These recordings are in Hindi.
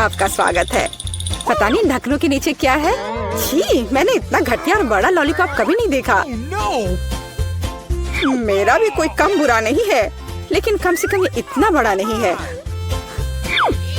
आपका स्वागत है। पता नहीं ढक्कनों के नीचे क्या है। छी, मैंने इतना घटिया और बड़ा लॉलीपॉप कभी नहीं देखा। मेरा भी कोई कम बुरा नहीं है, लेकिन कम से कम ये इतना बड़ा नहीं है।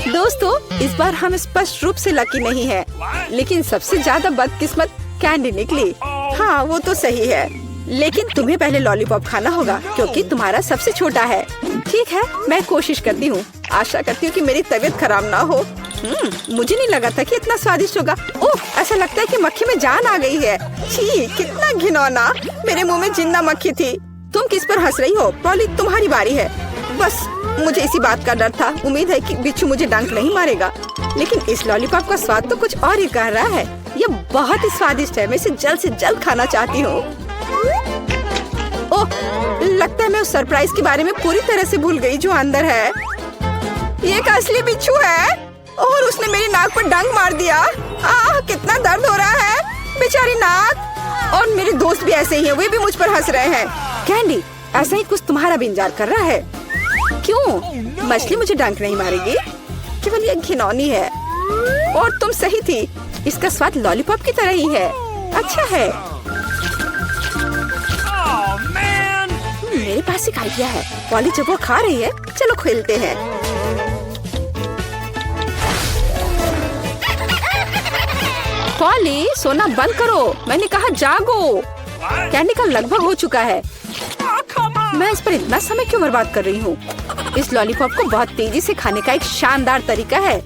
दोस्तों, इस बार हम स्पष्ट रूप से लकी नहीं है, लेकिन सबसे ज्यादा बदकिस्मत कैंडी निकली। हाँ, वो तो सही है, लेकिन तुम्हें पहले लॉलीपॉप खाना होगा क्योंकि तुम्हारा सबसे छोटा है। ठीक है, मैं कोशिश करती हूँ। आशा करती हूँ कि मेरी तबीयत खराब ना हो। मुझे नहीं लगा था कि इतना स्वादिष्ट होगा। ओह, ऐसा लगता है कि मक्खी में जान आ गई है। छी, कितना घिनौना। मेरे मुंह में जिंदा मक्खी थी। तुम किस पर हंस रही हो? पॉली, तुम्हारी बारी है। बस मुझे इसी बात का डर था। उम्मीद है कि बिच्छू मुझे डंक नहीं मारेगा। लेकिन इस लॉलीपॉप का स्वाद तो कुछ और ही कह रहा है। ये बहुत ही स्वादिष्ट है। मैं इसे जल्द से जल्द खाना चाहती हूँ। ओह, लगता है मैं उस सरप्राइज के बारे में पूरी तरह से भूल गई जो अंदर है। ये एक असली बिच्छू है और उसने मेरी नाक पर डंक मार दिया। आह, कितना दर्द हो रहा है, बेचारी नाक। और मेरे दोस्त भी ऐसे ही हैं, वे भी मुझ पर हंस रहे हैं। कैंडी, ऐसा ही कुछ तुम्हारा भी इंतजार कर रहा है। क्यों? मछली मुझे डंक नहीं मारेगी, केवल ये घिनौनी है। और तुम सही थी, इसका स्वाद लॉलीपॉप की तरह ही है। अच्छा है। मेरे पास एक आइडिया है। पॉली जब वो खा रही है, चलो खेलते हैं। पॉली, सोना बंद करो, मैंने कहा जागो। कैंडी का लगभग हो चुका है। मैं इस पर इतना समय क्यों बर्बाद कर रही हूँ? इस लॉलीपॉप को बहुत तेजी से खाने का एक शानदार तरीका है।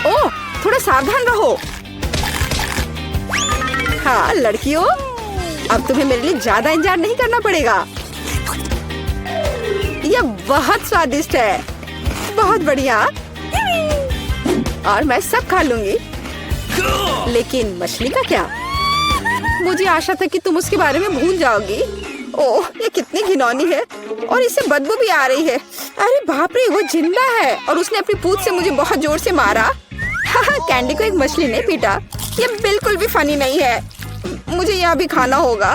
ओह, थोड़ा सावधान रहो। हाँ लड़कियों, अब तुम्हें मेरे लिए ज्यादा इंतजार नहीं करना पड़ेगा। यह बहुत स्वादिष्ट है, बहुत बढ़िया। और मैं सब खा लूंगी। लेकिन मछली का क्या? मुझे आशा था कि तुम उसके बारे में भूल जाओगी। ओह, ये कितनी घिनौनी है और इसे बदबू भी आ रही है। अरे बाप रे, वो जिंदा है और उसने अपनी पूंछ से मुझे बहुत जोर से मारा। कैंडी को एक मछली ने पीटा। ये बिल्कुल भी फनी नहीं है। मुझे यह भी खाना होगा।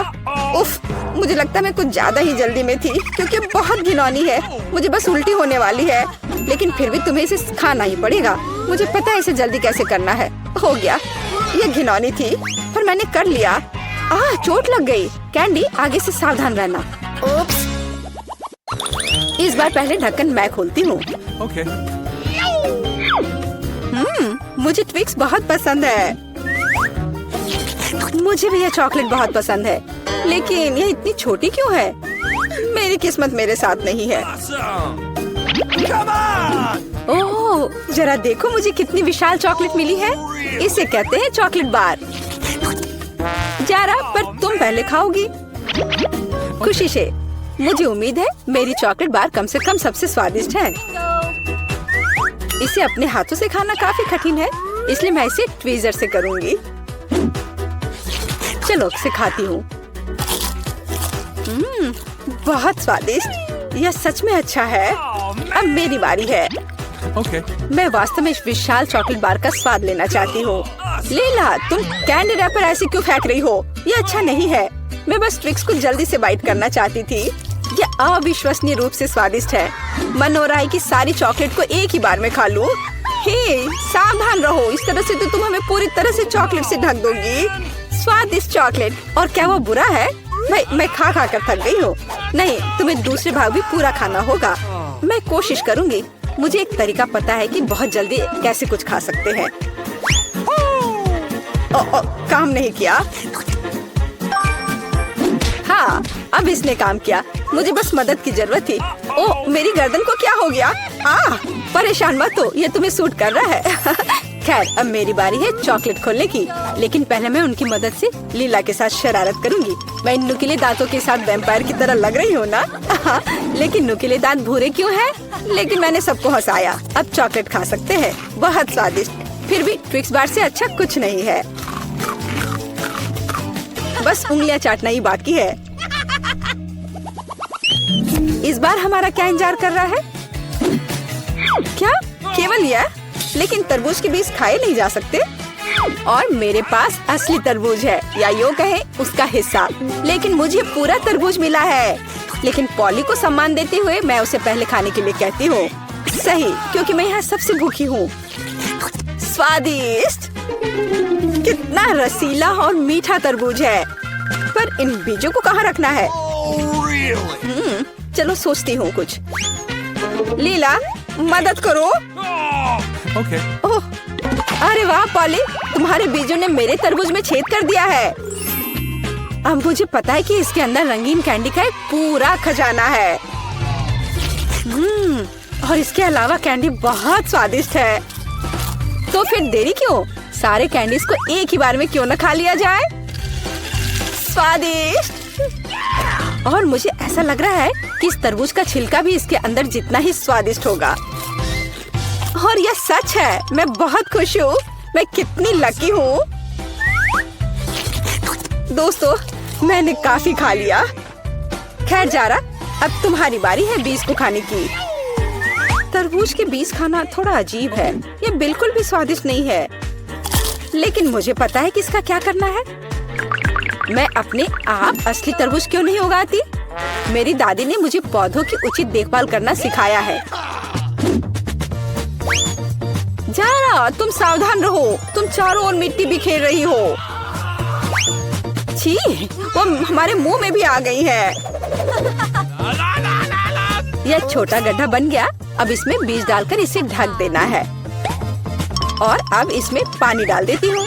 उफ, मुझे लगता है मैं कुछ ज्यादा ही जल्दी में थी क्योंकि बहुत घिनौनी है। मुझे बस उल्टी होने वाली है, लेकिन फिर भी तुम्हें इसे खाना ही पड़ेगा। मुझे पता है इसे जल्दी कैसे करना है। हो गया, ये घिनौनी थी पर मैंने कर लिया। चोट लग गई। कैंडी, आगे से सावधान रहना। ओप्स। इस बार पहले ढक्कन मैं खोलती हूँ। Okay. मुझे ट्विक्स बहुत पसंद है। मुझे भी यह चॉकलेट बहुत पसंद है, लेकिन यह इतनी छोटी क्यों है? मेरी किस्मत मेरे साथ नहीं है। ओह, जरा देखो मुझे कितनी विशाल चॉकलेट मिली है। इसे कहते हैं चॉकलेट बार। जरा, पर तुम पहले खाओगी। खुशी से। मुझे उम्मीद है मेरी चॉकलेट बार कम से कम सबसे स्वादिष्ट है। इसे अपने हाथों से खाना काफी कठिन है, इसलिए मैं इसे ट्वीजर से करूंगी। चलो इसे खाती हूँ। बहुत स्वादिष्ट। यह सच में अच्छा है। अब मेरी बारी है। Okay. मैं वास्तव में इस विशाल चॉकलेट बार का स्वाद लेना चाहती हूँ। लीला, तुम कैंडी रैपर ऐसे क्यों फेंक रही हो? ये अच्छा नहीं है। मैं बस ट्विक्स को जल्दी से बाइट करना चाहती थी। ये अविश्वसनीय रूप से स्वादिष्ट है। मन हो रहा है कि सारी चॉकलेट को एक ही बार में खा लूं। हे, सावधान रहो, इस तरह से तो तुम हमें पूरी तरह से चॉकलेट से ढक दोगी। स्वादिष्ट चॉकलेट, और क्या वो बुरा है? मैं खा खा कर थक गई हूँ। नहीं, तुम्हें दूसरे भाग भी पूरा खाना होगा। मैं कोशिश करूँगी। मुझे एक तरीका पता है कि बहुत जल्दी कैसे कुछ खा सकते हैं। काम नहीं किया। हाँ, अब इसने काम किया। मुझे बस मदद की जरूरत थी। ओह, मेरी गर्दन को क्या हो गया? परेशान मत हो, ये तुम्हें सूट कर रहा है। खैर, अब मेरी बारी है चॉकलेट खोलने की, लेकिन पहले मैं उनकी मदद से लीला के साथ शरारत करूंगी। मैं इन नुकीले दांतों के साथ वैम्पायर की तरह लग रही हूँ ना? लेकिन नुकीले दांत भूरे क्यों हैं? लेकिन मैंने सबको हंसाया। अब चॉकलेट खा सकते हैं, बहुत स्वादिष्ट। फिर भी ट्विक्स बार से अच्छा कुछ नहीं है। बस उंगलियां चाटना ही बाकी है। इस बार हमारा क्या इंतजार कर रहा है? क्या केवल यह? लेकिन तरबूज के बीज खाए नहीं जा सकते। और मेरे पास असली तरबूज है, या यूं कहें उसका हिस्सा। लेकिन मुझे पूरा तरबूज मिला है। लेकिन पॉली को सम्मान देते हुए मैं उसे पहले खाने के लिए कहती हूँ। सही, क्योंकि मैं यहाँ सबसे भूखी हूँ। स्वादिष्ट! कितना रसीला और मीठा तरबूज है। पर इन बीजों को कहाँ रखना है? चलो सोचती हूँ कुछ। लीला, मदद करो। ओह, अरे वाह पॉली, तुम्हारे बीजों ने मेरे तरबूज में छेद कर दिया है। अब मुझे पता है कि इसके अंदर रंगीन कैंडी का एक पूरा खजाना है। और इसके अलावा कैंडी बहुत स्वादिष्ट है। तो फिर देरी क्यों? सारे कैंडीज को एक ही बार में क्यों न खा लिया जाए? स्वादिष्ट! और मुझे ऐसा लग रहा है कि इस तरबूज का छिलका भी इसके अंदर जितना ही स्वादिष्ट होगा। और यह सच है। मैं बहुत खुश हूँ। मैं कितनी लकी हूँ। दोस्तों, मैंने काफी खा लिया। खैर जारा, अब तुम्हारी बारी है बीज को खाने की। तरबूज के बीज खाना थोड़ा अजीब है। ये बिल्कुल भी स्वादिष्ट नहीं है। लेकिन मुझे पता है कि इसका क्या करना है। मैं अपने आप असली तरबूज क्यों नहीं उगाती? मेरी दादी ने मुझे पौधों की उचित देखभाल करना सिखाया है। जारा, तुम सावधान रहो। तुम चारों ओर मिट्टी बिखेर रही हो। छी, वो हमारे मुंह में भी आ गई है। यह छोटा गड्ढा बन गया। अब इसमें बीज डालकर इसे ढक देना है। और अब इसमें पानी डाल देती हूँ।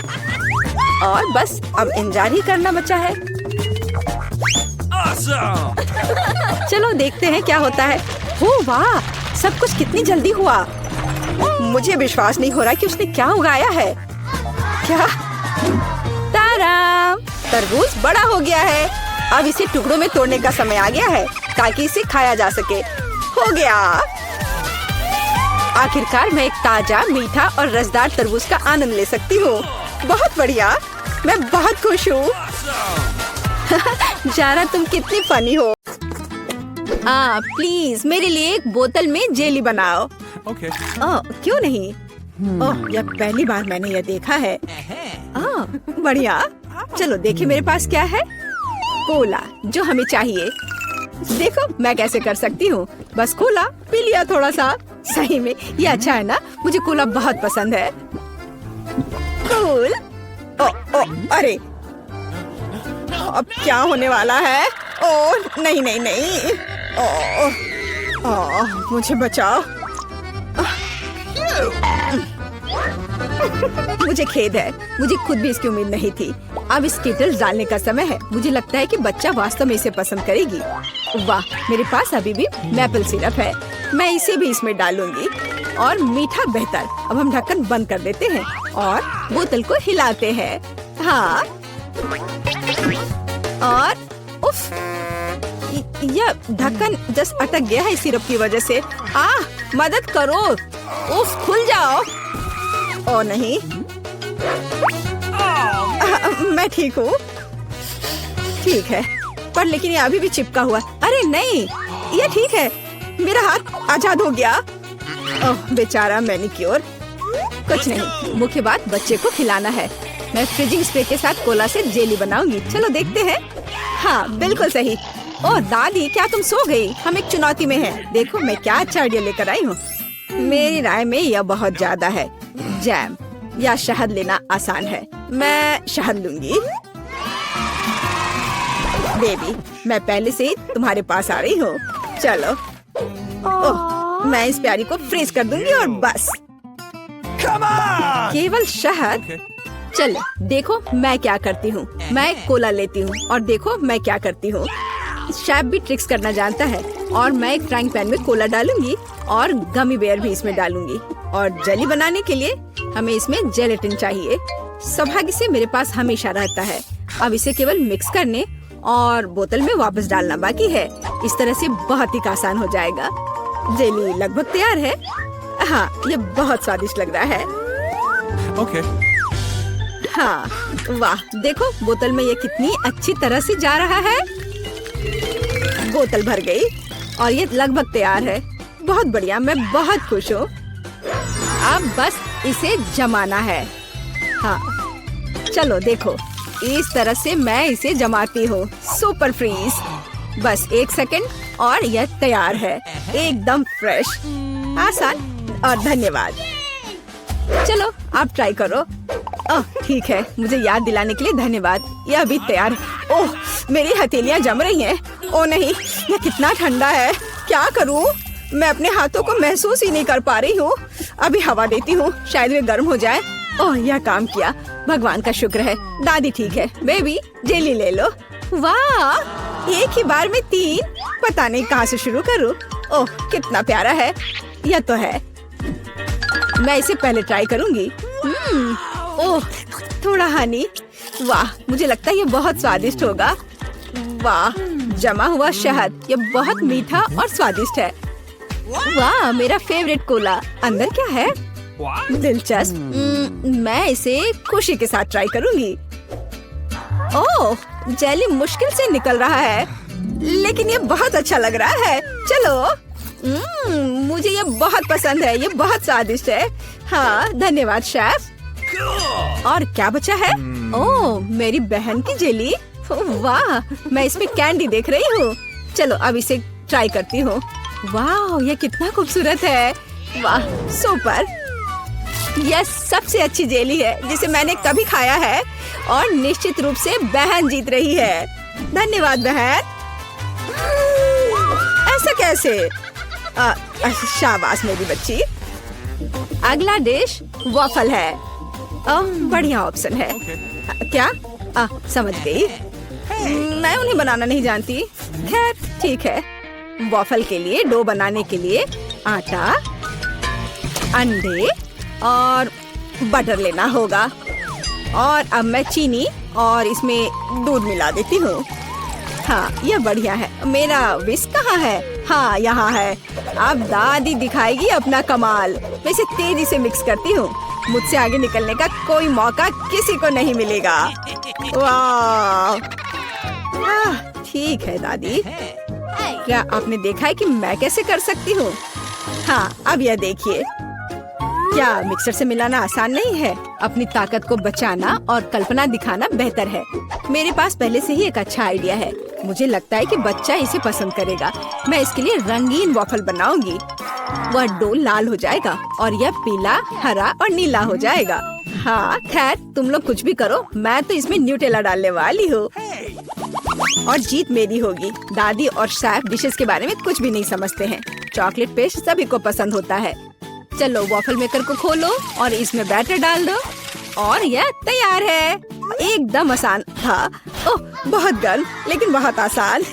और बस अब इंतजार ही करना बचा है। चलो देखते हैं क्या होता है। हो वाह, सब कुछ कितनी जल्दी हुआ। मुझे विश्वास नहीं हो रहा कि उसने क्या उगाया है। क्या? ताराम! तरबूज बड़ा हो गया है। अब इसे टुकड़ों में तोड़ने का समय आ गया है ताकि इसे खाया जा सके। हो गया। आखिरकार मैं एक ताजा, मीठा और रसदार तरबूज का आनंद ले सकती हूँ। बहुत बढ़िया। मैं बहुत खुश हूँ। जारा, तुम कितनी फनी हो। प्लीज मेरे लिए एक बोतल में जेली बनाओ। Okay. क्यों नहीं? ओह, यह पहली बार मैंने यह देखा है। बढ़िया। चलो देखें मेरे पास क्या है। कोला, जो हमें चाहिए। देखो मैं कैसे कर सकती हूँ। बस कोला पी लिया थोड़ा सा। सही में ये अच्छा है ना? मुझे कोला बहुत पसंद है। कूल। अरे अब क्या होने वाला है? ओह नहीं नहीं नहीं। मुझे बचाओ। मुझे खेद है। मुझे खुद भी इसकी उम्मीद नहीं थी। अब स्किटल्स डालने का समय है। मुझे लगता है कि बच्चा वास्तव में इसे पसंद करेगी। वाह, मेरे पास अभी भी मैपल सिरप है। मैं इसे भी इसमें डालूंगी। और मीठा बेहतर। अब हम ढक्कन बंद कर देते हैं और बोतल को हिलाते हैं। हाँ, और उफ, यह ढक्कन जस्ट अटक गया है सिरप की वजह से। मदद करो। उफ, खुल जाओ। ओ नहीं। मैं ठीक हूँ। ठीक है, पर लेकिन ये अभी भी चिपका हुआ। अरे नहीं, ये ठीक है। मेरा हाथ आजाद हो गया। ओह बेचारा मैनिक्योर। कुछ नहीं, मुख्य बात बच्चे को खिलाना है। मैं फ्रिजिंग स्प्रे के साथ कोला से जेली बनाऊंगी। चलो देखते हैं। हाँ बिल्कुल सही। ओह दादी, क्या तुम सो गई? हम एक चुनौती में हैं। देखो मैं क्या अच्छा आइडिया लेकर आई हूँ। मेरी राय में यह बहुत ज्यादा है। जैम या शहद लेना आसान है। मैं शहद लूंगी। बेबी, मैं पहले से ही तुम्हारे पास आ रही हूँ। चलो। ओह, मैं इस प्यारी को फ्रीज कर दूंगी और बस। केवल शहद। चलो देखो मैं क्या करती हूँ। मैं कोला लेती हूँ और देखो मैं क्या करती हूँ। शेफ भी ट्रिक्स करना जानता है। और मैं एक फ्राइंग पैन में कोला डालूंगी और गमी बेयर भी इसमें डालूंगी। और जेली बनाने के लिए हमें इसमें जेलेटिन चाहिए। सौभाग्य से मेरे पास हमेशा रहता है। अब इसे केवल मिक्स करने और बोतल में वापस डालना बाकी है। इस तरह से बहुत ही आसान हो जाएगा। जेली लगभग तैयार है। हाँ, ये बहुत स्वादिष्ट लग रहा है। Okay. हाँ, वाह, देखो बोतल में ये कितनी अच्छी तरह से जा रहा है। बोतल भर गई और ये लगभग तैयार है। बहुत बढ़िया, मैं बहुत खुश हूँ। अब बस इसे जमाना है। हाँ, चलो देखो, इस तरह से मैं इसे जमाती हूँ। Super freeze. बस 1 सेकंड और यह तैयार है। एकदम फ्रेश, आसान और धन्यवाद। चलो चलो आप ट्राई करो। ओह ठीक है, मुझे याद दिलाने के लिए धन्यवाद। यह अभी तैयार है। ओह मेरी हथेलियां जम रही हैं। ओह नहीं, यह कितना ठंडा है। क्या करूं? मैं अपने हाथों को महसूस ही नहीं कर पा रही हूँ। अभी हवा देती हूँ, शायद वे गर्म हो जाए। ओह यह काम किया, भगवान का शुक्र है। दादी ठीक है। बेबी जेली ले लो। वाह, एक ही बार में 3। पता नहीं कहाँ से शुरू करूँ। ओह कितना प्यारा है। यह तो है, मैं इसे पहले ट्राई करूंगी। ओह थोड़ा हनी। वाह, मुझे लगता है ये बहुत स्वादिष्ट होगा। वाह, जमा हुआ शहद, ये बहुत मीठा और स्वादिष्ट है। वाह, मेरा फेवरेट कोला। अंदर क्या है? दिलचस्प। मैं इसे खुशी के साथ ट्राई करूंगी। ओह, जेली मुश्किल से निकल रहा है, लेकिन ये बहुत अच्छा लग रहा है। चलो, मुझे ये बहुत पसंद है। ये बहुत स्वादिष्ट है। हाँ धन्यवाद शेफ। और क्या बचा है? ओह मेरी बहन की जेली। वाह, मैं इसमें कैंडी देख रही हूँ। चलो अब इसे ट्राई करती हूँ। वाह, ये कितना खूबसूरत है। वाह सुपर। यह सबसे अच्छी जेली है जिसे मैंने कभी खाया है, और निश्चित रूप से बहन जीत रही है। धन्यवाद बहन। ऐसा कैसे? शाबाश मेरी बच्ची। अगला डिश वॉफल है। बढ़िया ऑप्शन है। क्या? समझ गई। मैं उन्हें बनाना नहीं जानती। खैर ठीक है। वॉफल के लिए डो बनाने के लिए आटा, अंडे और बटर लेना होगा। और अब मैं चीनी और इसमें दूध मिला देती हूँ। हाँ यह बढ़िया है। मेरा विस्क कहाँ है? हाँ यहाँ है। अब दादी दिखाएगी अपना कमाल। मैं इसे तेजी से मिक्स करती हूँ। मुझसे आगे निकलने का कोई मौका किसी को नहीं मिलेगा। वाह, ठीक है दादी। क्या आपने देखा है कि मैं कैसे कर सकती हूँ? हाँ अब यह देखिए। क्या मिक्सर से मिलाना आसान नहीं है? अपनी ताकत को बचाना और कल्पना दिखाना बेहतर है। मेरे पास पहले से ही एक अच्छा आइडिया है। मुझे लगता है कि बच्चा इसे पसंद करेगा। मैं इसके लिए रंगीन वॉफल बनाऊंगी। वह डो लाल हो जाएगा और यह पीला, हरा और नीला हो जाएगा। हाँ खैर तुम लोग कुछ भी करो, मैं तो इसमें न्यूटेला डालने वाली हूँ और जीत मेरी होगी। दादी और शेफ डिशेस के बारे में कुछ भी नहीं समझते हैं। चॉकलेट पेस्ट सभी को पसंद होता है। चलो वॉफल मेकर को खोलो और इसमें बैटर डाल दो और यह तैयार है। एकदम आसान था। ओह बहुत गर्म लेकिन बहुत आसान।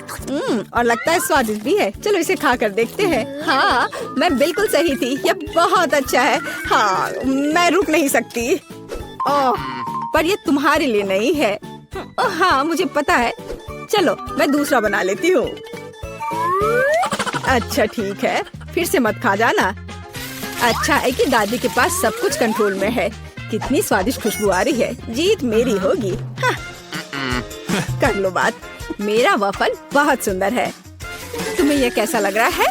और लगता है स्वादिष्ट भी है। चलो इसे खा कर देखते हैं। हाँ मैं बिल्कुल सही थी। यह बहुत अच्छा है। हाँ मैं रुक नहीं सकती। ओह पर यह तुम्हारे लिए नहीं है। ओह हाँ मुझे पता है। चलो मैं दूसरा बना लेती हूँ। अच्छा ठीक है, फिर से मत खा जाना। अच्छा है कि दादी के पास सब कुछ कंट्रोल में है। कितनी स्वादिष्ट खुशबू आ रही है। जीत मेरी होगी। हाँ। कर लो बात। मेरा वफल बहुत सुंदर है। तुम्हें यह कैसा लग रहा है?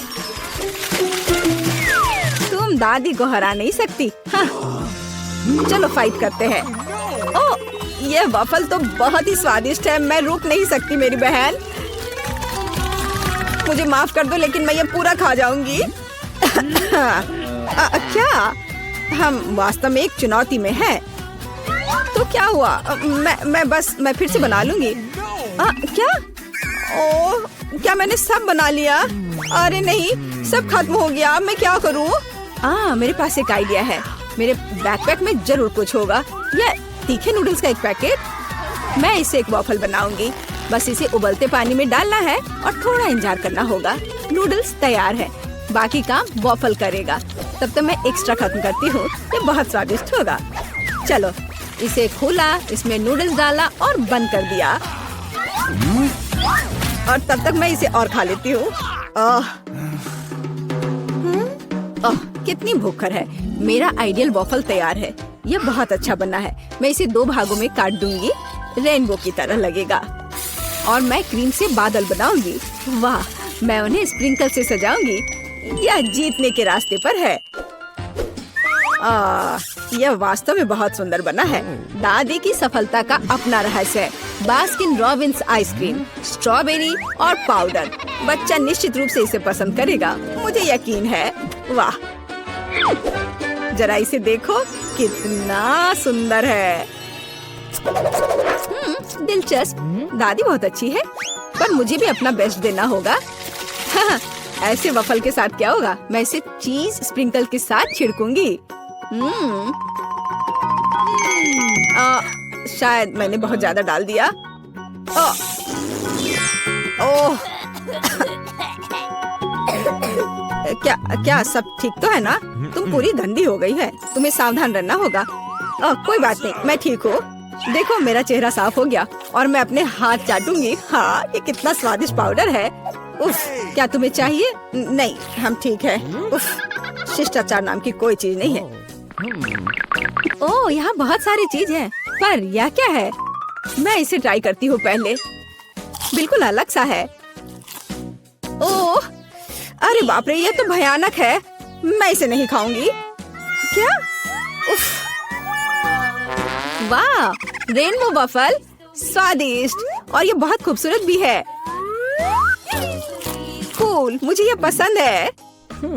तुम दादी को हरा नहीं सकती। हाँ। चलो फाइट करते हैं। ओह यह वफल तो बहुत ही स्वादिष्ट है। मैं रुक नहीं सकती मेरी बहन। मुझे माफ कर दो लेकिन मैं ये पूरा खा जाऊंगी। क्या? हम वास्तव में एक चुनौती में हैं। तो क्या हुआ? मैं फिर से बना लूंगी। क्या? ओह क्या मैंने सब बना लिया? अरे नहीं, सब खत्म हो गया। मैं क्या करूं? मेरे पास एक आइडिया है। मेरे बैकपैक में जरूर कुछ होगा। यह तीखे नूडल्स का एक पैकेट। मैं इसे एक वॉफल बनाऊंगी। बस इसे उबलते पानी में डालना है और थोड़ा इंतजार करना होगा। नूडल्स तैयार है। बाकी काम वॉफल करेगा। तब तक मैं एक्स्ट्रा खत्म करती हूँ। ये बहुत स्वादिष्ट होगा। चलो इसे खोला, इसमें नूडल्स डाला और बंद कर दिया। और तब तक मैं इसे और खा लेती हूँ। कितनी भूखर है। मेरा आइडियल वॉफल तैयार है। यह बहुत अच्छा बना है। मैं इसे 2 भागों में काट दूंगी। रेनबो की तरह लगेगा। और मैं क्रीम से बादल बनाऊंगी। वाह, मैं उन्हें स्प्रिंकल से सजाऊंगी। यह जीतने के रास्ते पर है। यह वास्तव में बहुत सुंदर बना है। दादी की सफलता का अपना रहस्य है। बास्किन रॉबिन्स आइसक्रीम, स्ट्रॉबेरी और पाउडर। बच्चा निश्चित रूप से इसे पसंद करेगा, मुझे यकीन है। वाह, जरा इसे देखो, कितना सुंदर है। दिलचस्प। दादी बहुत अच्छी है, पर मुझे भी अपना बेस्ट देना होगा। हाँ, ऐसे वफल के साथ क्या होगा, मैं इसे चीज स्प्रिंकल के साथ छिड़कूंगी। शायद मैंने बहुत ज्यादा डाल दिया। ओह, क्या सब ठीक तो है ना? तुम पूरी गंदी हो गई है, तुम्हें सावधान रहना होगा। कोई बात नहीं, मैं ठीक हूँ। देखो मेरा चेहरा साफ हो गया और मैं अपने हाथ चाटूंगी। हाँ, ये कितना स्वादिष्ट पाउडर है। उफ, क्या तुम्हें चाहिए? नहीं, हम ठीक है। उफ, शिष्टाचार नाम की कोई चीज नहीं है। ओह, यहाँ बहुत सारी चीज है, पर यह क्या है? मैं इसे ट्राई करती हूँ पहले। बिल्कुल अलग सा है। ओह, अरे बाप रे, ये तो भयानक है। मैं इसे नहीं खाऊंगी। क्या? उफ, वाह, रेनबो वफल, स्वादिष्ट, और ये बहुत खूबसूरत भी है। कूल, मुझे ये पसंद है।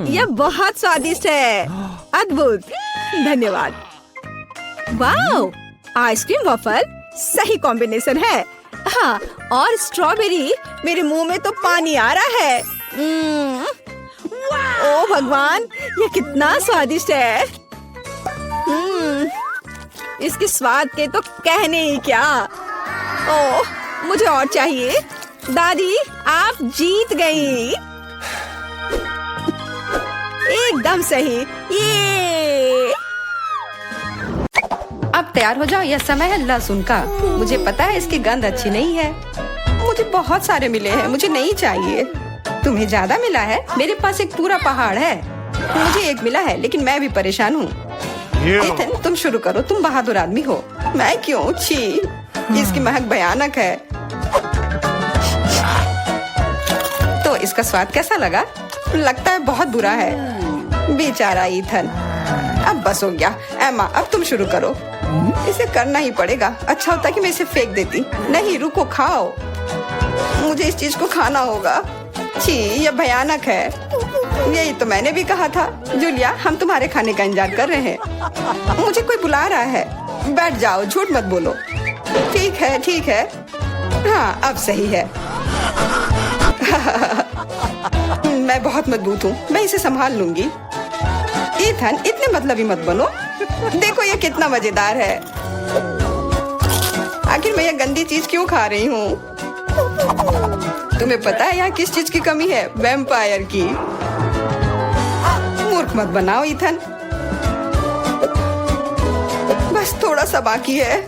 यह बहुत स्वादिष्ट है। अद्भुत, धन्यवाद। वाह, आइसक्रीम वफल सही कॉम्बिनेशन है। हाँ, और स्ट्रॉबेरी, मेरे मुंह में तो पानी आ रहा है। ओह भगवान, ये कितना स्वादिष्ट है। इसके स्वाद के तो कहने ही क्या। ओह, मुझे और चाहिए। दादी, आप जीत गई। एकदम सही। ये अब तैयार हो जाओ, यह समय है लहसुन का। मुझे पता है इसकी गंध अच्छी नहीं है। मुझे बहुत सारे मिले हैं, मुझे नहीं चाहिए। तुम्हें ज्यादा मिला है? मेरे पास एक पूरा पहाड़ है। मुझे एक मिला है, लेकिन मैं भी परेशान हूँ। एथन, तुम शुरू करो, तुम बहादुर आदमी हो। मैं क्यों? छी, इसकी महक भयानक है। तो इसका स्वाद कैसा लगा? लगता है बहुत बुरा है। बेचारा ईथन। अब बस हो गया। एमा, अब तुम शुरू करो। इसे करना ही पड़ेगा। अच्छा होता कि मैं इसे फेंक देती। नहीं, रुको, खाओ। मुझे इस चीज को खाना होगा। छी, यह भयानक है। यही तो मैंने भी कहा था। जूलिया, हम तुम्हारे खाने का इंतजार कर रहे हैं। मुझे कोई बुला रहा है। बैठ जाओ, झूठ मत बोलो। ठीक है, ठीक है। हाँ, अब सही है। मैं बहुत मजबूत हूँ, मैं इसे संभाल लूंगी। ईथन, इतने मतलबी मत बनो। देखो ये कितना मजेदार है। आखिर मैं ये गंदी चीज क्यों खा रही हूँ? तुम्हें पता है यहाँ किस चीज की कमी है? वैम्पायर की। मूर्ख मत बनाओ ईथन। बस थोड़ा सा बाकी है।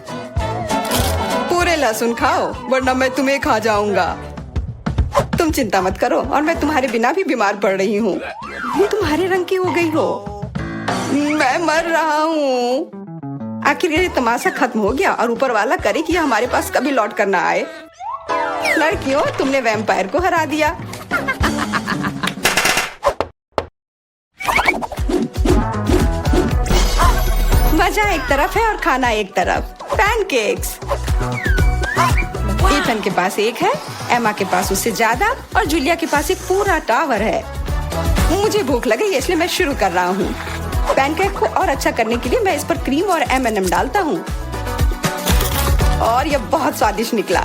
पूरे लहसुन खाओ, वरना मैं तुम्हें खा जाऊंगा। तुम चिंता मत करो, और मैं तुम्हारे बिना भी बीमार पड़ रही हूँ। तुम्हारे रंग की हो गई हो। मैं मर रहा हूँ। आखिर ये तमाशा खत्म हो गया, और ऊपर वाला करे कि हमारे पास कभी लौट कर ना आए। लड़कियों, तुमने वैम्पायर को हरा दिया। मजा एक तरफ है और खाना एक तरफ। पैनकेक्स। ईथन के पास एक है, एमा के पास उससे ज्यादा, और जूलिया के पास एक पूरा टावर है। मुझे भूख लगी है, इसलिए मैं शुरू कर रहा हूँ। पैनकेक को और अच्छा करने के लिए मैं इस पर क्रीम और M&M डालता हूँ, और यह बहुत स्वादिष्ट निकला।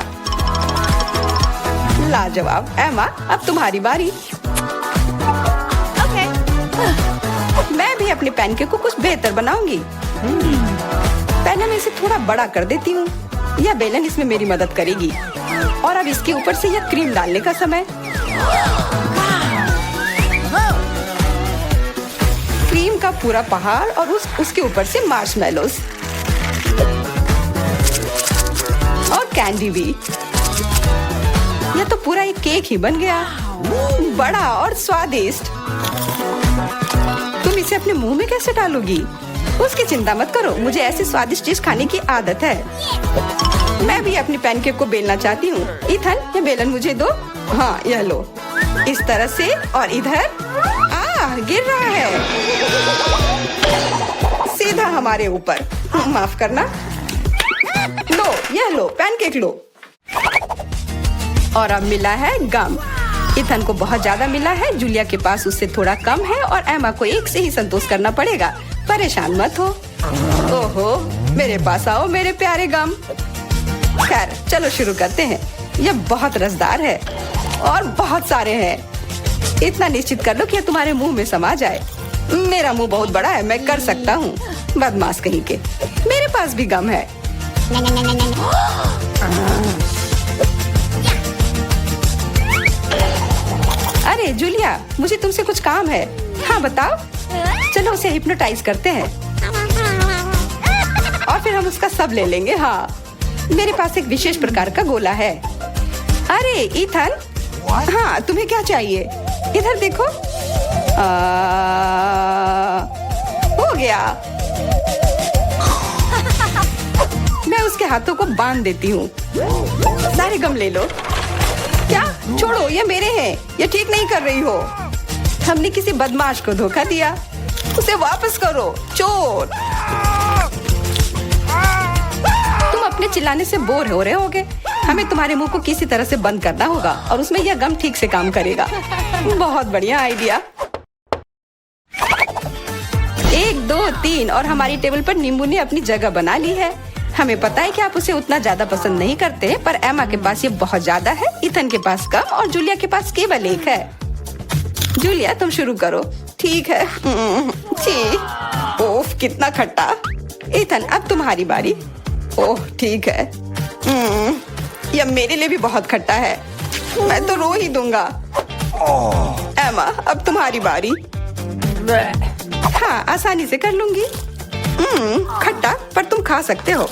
लाजवाब। एमा, अब तुम्हारी बारी। ओके। मैं भी अपने पैनकेक को कुछ बेहतर बनाऊंगी। पहले मैं इसे थोड़ा बड़ा कर देती हूँ। यह बेलन इसमें मेरी मदद करेगी। और अब इसके ऊपर से यह क्रीम डालने का समय। क्रीम का पूरा पहाड़, और उसके ऊपर से मार्शमेलोस और कैंडी भी। यह तो पूरा एक केक ही बन गया, बड़ा और स्वादिष्ट। तुम इसे अपने मुंह में कैसे डालोगी? उसकी चिंता मत करो, मुझे ऐसी स्वादिष्ट चीज खाने की आदत है। मैं भी अपनी पैनकेक को बेलना चाहती हूँ। ईथन, ये बेलन मुझे दो। हाँ, यह लो। इस तरह से, और इधर। गिर रहा है सीधा हमारे ऊपर। माफ करना। लो, यह लो, पैनकेक लो। और अब मिला है गम। ईथन को बहुत ज्यादा मिला है, जूलिया के पास उससे थोड़ा कम है, और एमा को एक से ही संतोष करना पड़ेगा। परेशान मत हो। ओहो, मेरे पास आओ मेरे प्यारे गम। खैर चलो शुरू करते हैं। ये बहुत रसदार है और बहुत सारे हैं। इतना निश्चित कर लो कि ये तुम्हारे मुंह में समा जाए। मेरा मुंह बहुत बड़ा है, मैं कर सकता हूँ। बदमाश कहीं के, मेरे पास भी गम है। अरे जूलिया, मुझे तुमसे कुछ काम है। हाँ बताओ। चलो उसे हिप्नोटाइज करते हैं और फिर हम उसका सब ले लेंगे। हाँ, मेरे पास एक विशेष प्रकार का गोला है। अरे ईथन, हाँ तुम्हें क्या चाहिए? इधर देखो। हो गया। मैं उसके हाथों को बांध देती हूँ। सारे गम ले लो। क्या? छोड़ो, ये मेरे हैं। ये ठीक नहीं कर रही हो। हमने किसी बदमाश को धोखा दिया। उसे वापस करो, चोर। तुम अपने चिल्लाने से बोर हो रहे होगे। हमें तुम्हारे मुंह को किसी तरह से बंद करना होगा और उसमें यह गम ठीक से काम करेगा। बहुत बढ़िया आइडिया। 1 2 3 और हमारी टेबल पर नींबू ने अपनी जगह बना ली है। हमें पता है कि आप उसे उतना ज्यादा पसंद नहीं करते, पर एमा के पास ये बहुत ज्यादा है, इथन के पास कम और जूलिया के पास केवल 1 है। जूलिया तुम शुरू करो। ठीक है। ओफ, कितना खट्टा। इथन अब तुम्हारी बारी। ओह ठीक है। यह मेरे लिए भी बहुत खट्टा है। मैं तो रो ही दूंगा। एमा अब तुम्हारी बारी। हाँ, आसानी से कर लूंगी। खट्टा, पर तुम खा सकते हो।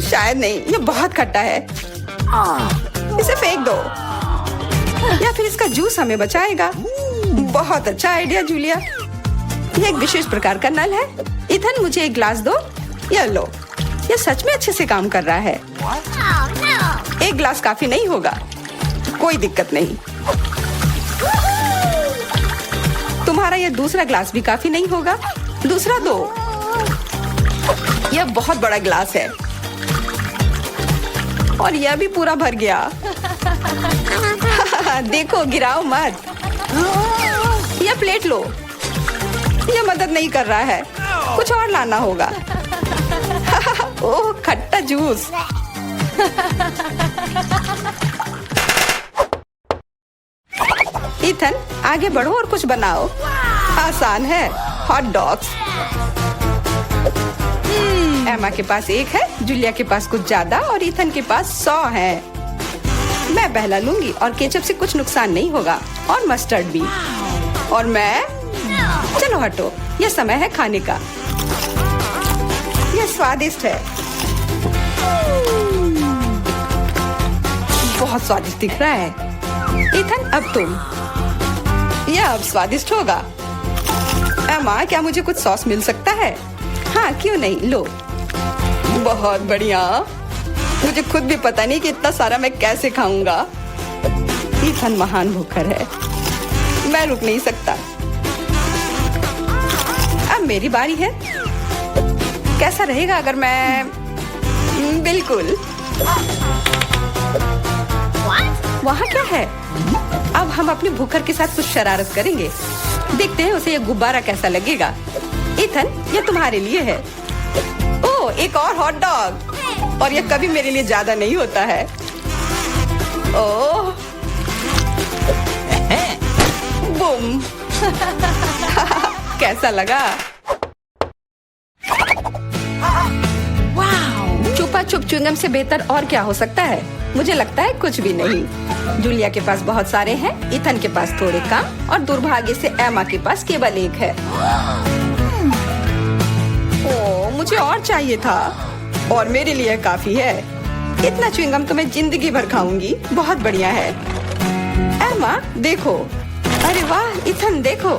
शायद नहीं, ये बहुत खट्टा है। इसे फेंक दो या फिर इसका जूस हमें बचाएगा। बहुत अच्छा आइडिया जूलिया। ये एक विशेष प्रकार का नल है। इथन मुझे एक ग्लास दो। ये लो, ये सच में अच्छे से काम कर रहा है। एक ग्लास काफी नहीं होगा, कोई दिक्कत नहीं। तुम्हारा ये दूसरा ग्लास भी काफी नहीं होगा, दूसरा दो। यह बहुत बड़ा ग्लास है और यह भी पूरा भर गया। देखो, गिराओ मत। यह प्लेट लो। यह मदद नहीं कर रहा है, कुछ और लाना होगा। ओह, खट्टा जूस। इथन आगे बढ़ो और कुछ बनाओ। आसान है, हॉट डॉग्स। एमा के पास 1 है, जूलिया के पास कुछ ज्यादा और इथन के पास 100 है। मैं पहला लूंगी और केचप से कुछ नुकसान नहीं होगा और मस्टर्ड भी। और मैं, चलो हटो, यह समय है खाने का। यह स्वादिष्ट है, बहुत स्वादिष्ट दिख रहा है। इथन अब तुम। यह अब स्वादिष्ट होगा। एमा, क्या मुझे कुछ सॉस मिल सकता है? हाँ क्यों नहीं, लो। बहुत बढ़िया। मुझे खुद भी पता नहीं कि इतना सारा मैं कैसे खाऊंगा। इथन महान भूखर है, मैं रुक नहीं सकता। अब मेरी बारी है। कैसा रहेगा अगर मैं, बिल्कुल। वहाँ क्या है? अब हम अपने भूखर के साथ कुछ शरारत करेंगे। देखते हैं उसे ये गुब्बारा कैसा लगेगा। इथन, ये तुम्हारे लिए है। ओह, एक और हॉट डॉग। और ये कभी मेरे लिए ज्यादा नहीं होता है। ओह, बूम। कैसा लगा? छुपा छुप च्युइंगम से बेहतर और क्या हो सकता है? मुझे लगता है कुछ भी नहीं। जूलिया के पास बहुत सारे हैं, इथन के पास थोड़े कम और दुर्भाग्य से एमा के पास केवल 1 है। ओह, मुझे और चाहिए था और मेरे लिए काफी है। इतना च्युइंगम तो मैं जिंदगी भर खाऊंगी। बहुत बढ़िया है। एमा देखो। अरे वाह, इथन देखो।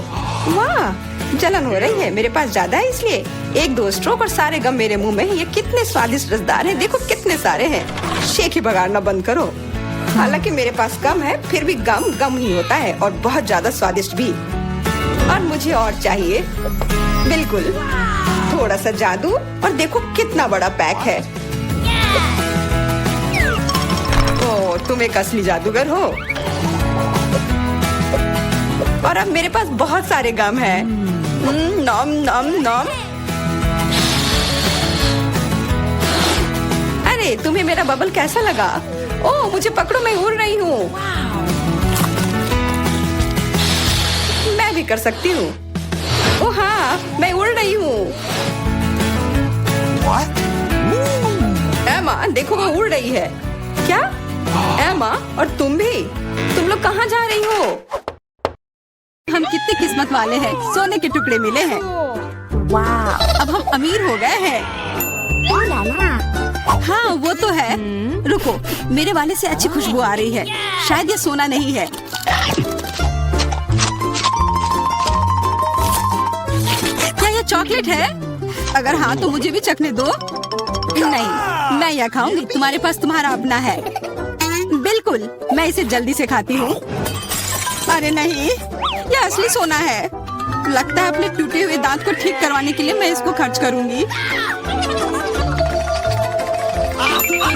वाह, जलन हो रही है। मेरे पास ज्यादा है इसलिए 1 2 स्ट्रोक और सारे गम मेरे मुंह में। ये कितने स्वादिष्ट रसदार हैं। देखो कितने सारे हैं। शेख ही बगाड़ना बंद करो। हालांकि मेरे पास कम है, फिर भी गम गम ही होता है और बहुत ज्यादा स्वादिष्ट भी। और मुझे और चाहिए। बिल्कुल, थोड़ा सा जादू और देखो कितना बड़ा पैक है। ओह, तुम एक असली जादूगर हो। और अब मेरे पास बहुत सारे गम हैं। नॉम नॉम नॉम। अरे तुम्हें मेरा बबल कैसा लगा? ओह मुझे पकड़ो, मैं उड़ रही हूँ। मैं भी कर सकती हूँ। ओह हाँ, मैं उड़ रही हूँ। एमा देखो, वो उड़ रही है। क्या एमा? और तुम भी? तुम लोग कहाँ जा रही हो? हम कितने किस्मत वाले हैं, सोने के टुकड़े मिले हैं। वाह, अब हम अमीर हो गए हैं। हाँ वो तो है। रुको, मेरे वाले से अच्छी खुशबू आ रही है। शायद ये सोना नहीं है। क्या ये चॉकलेट है? अगर हाँ तो मुझे भी चखने दो। नहीं, मैं यह खाऊंगी। तुम्हारे पास तुम्हारा अपना है। बिल्कुल, मैं इसे जल्दी से खाती हूँ। अरे नहीं, यह असली सोना है। लगता है अपने टूटे हुए दांत को ठीक करवाने के लिए मैं इसको खर्च करूंगी।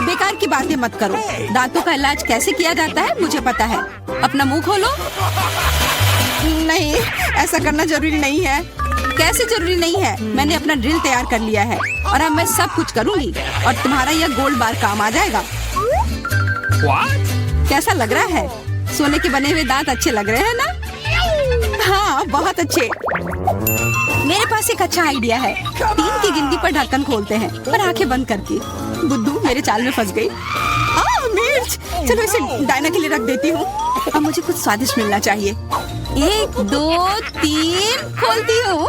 बेकार की बातें मत करो। दांतों का इलाज कैसे किया जाता है मुझे पता है। अपना मुंह खोलो। नहीं, ऐसा करना जरूरी नहीं है। कैसे जरूरी नहीं है? मैंने अपना ड्रिल तैयार कर लिया है और अब मैं सब कुछ करूंगी और तुम्हारा यह गोल्ड बार काम आ जाएगा। कैसा लग रहा है? सोने के बने हुए दांत अच्छे लग रहे हैं ना? हाँ बहुत अच्छे। मेरे पास एक अच्छा आइडिया है। 3 की गिनती पर ढक्कन खोलते हैं और आंखें बंद करके। बुद्धू मेरे चाल में फंस गई। मिर्च, चलो इसे डायना के लिए रख देती हूँ। अब मुझे कुछ स्वादिष्ट मिलना चाहिए। 1 2 3 खोलती हूँ।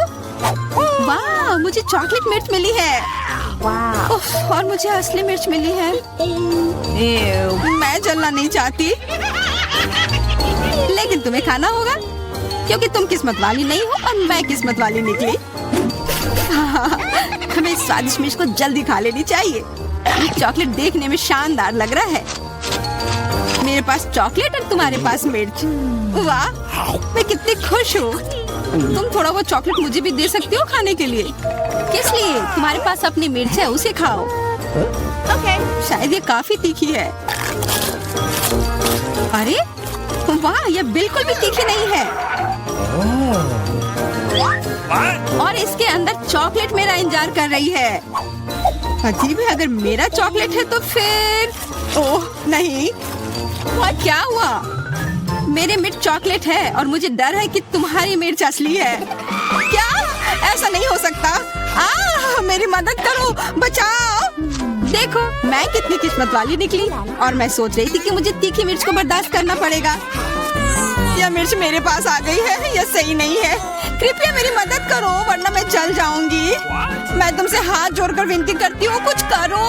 वाह, मुझे चॉकलेट मिर्च मिली है। वाह, और मुझे असली मिर्च मिली है। मैं जलना नहीं चाहती, लेकिन तुम्हें खाना होगा क्योंकि तुम किस्मत वाली नहीं हो और मैं किस्मत वाली निकली। हमें इस स्वादिष्ट मिर्च को जल्दी खा लेनी चाहिए। ये चॉकलेट देखने में शानदार लग रहा है। मेरे पास चॉकलेट और तुम्हारे पास मिर्च। वाह, मैं कितनी खुश हूँ। तुम थोड़ा वो चॉकलेट मुझे भी दे सकती हो खाने के लिए। किस लिए? तुम्हारे पास अपनी मिर्च है, उसे खाओ। शायद ये काफी तीखी है। अरे वाह, ये बिल्कुल भी तीखी नहीं है। और इसके अंदर चॉकलेट मेरा इंतजार कर रही है। अजीब है, अगर मेरा चॉकलेट है तो फिर ओह नहीं। क्या हुआ? मेरे मिर्च चॉकलेट है और मुझे डर है कि तुम्हारी मिर्च असली है। क्या? ऐसा नहीं हो सकता। मेरी मदद करो, बचाओ। देखो मैं कितनी किस्मत वाली निकली और मैं सोच रही थी कि मुझे तीखी मिर्च को बर्दाश्त करना पड़ेगा। यह मिर्च मेरे पास आ गई है, यह सही नहीं है। कृपया मेरी मदद करो वरना मैं जल जाऊंगी। मैं तुमसे हाथ जोड़कर विनती करती हूँ, कुछ करो।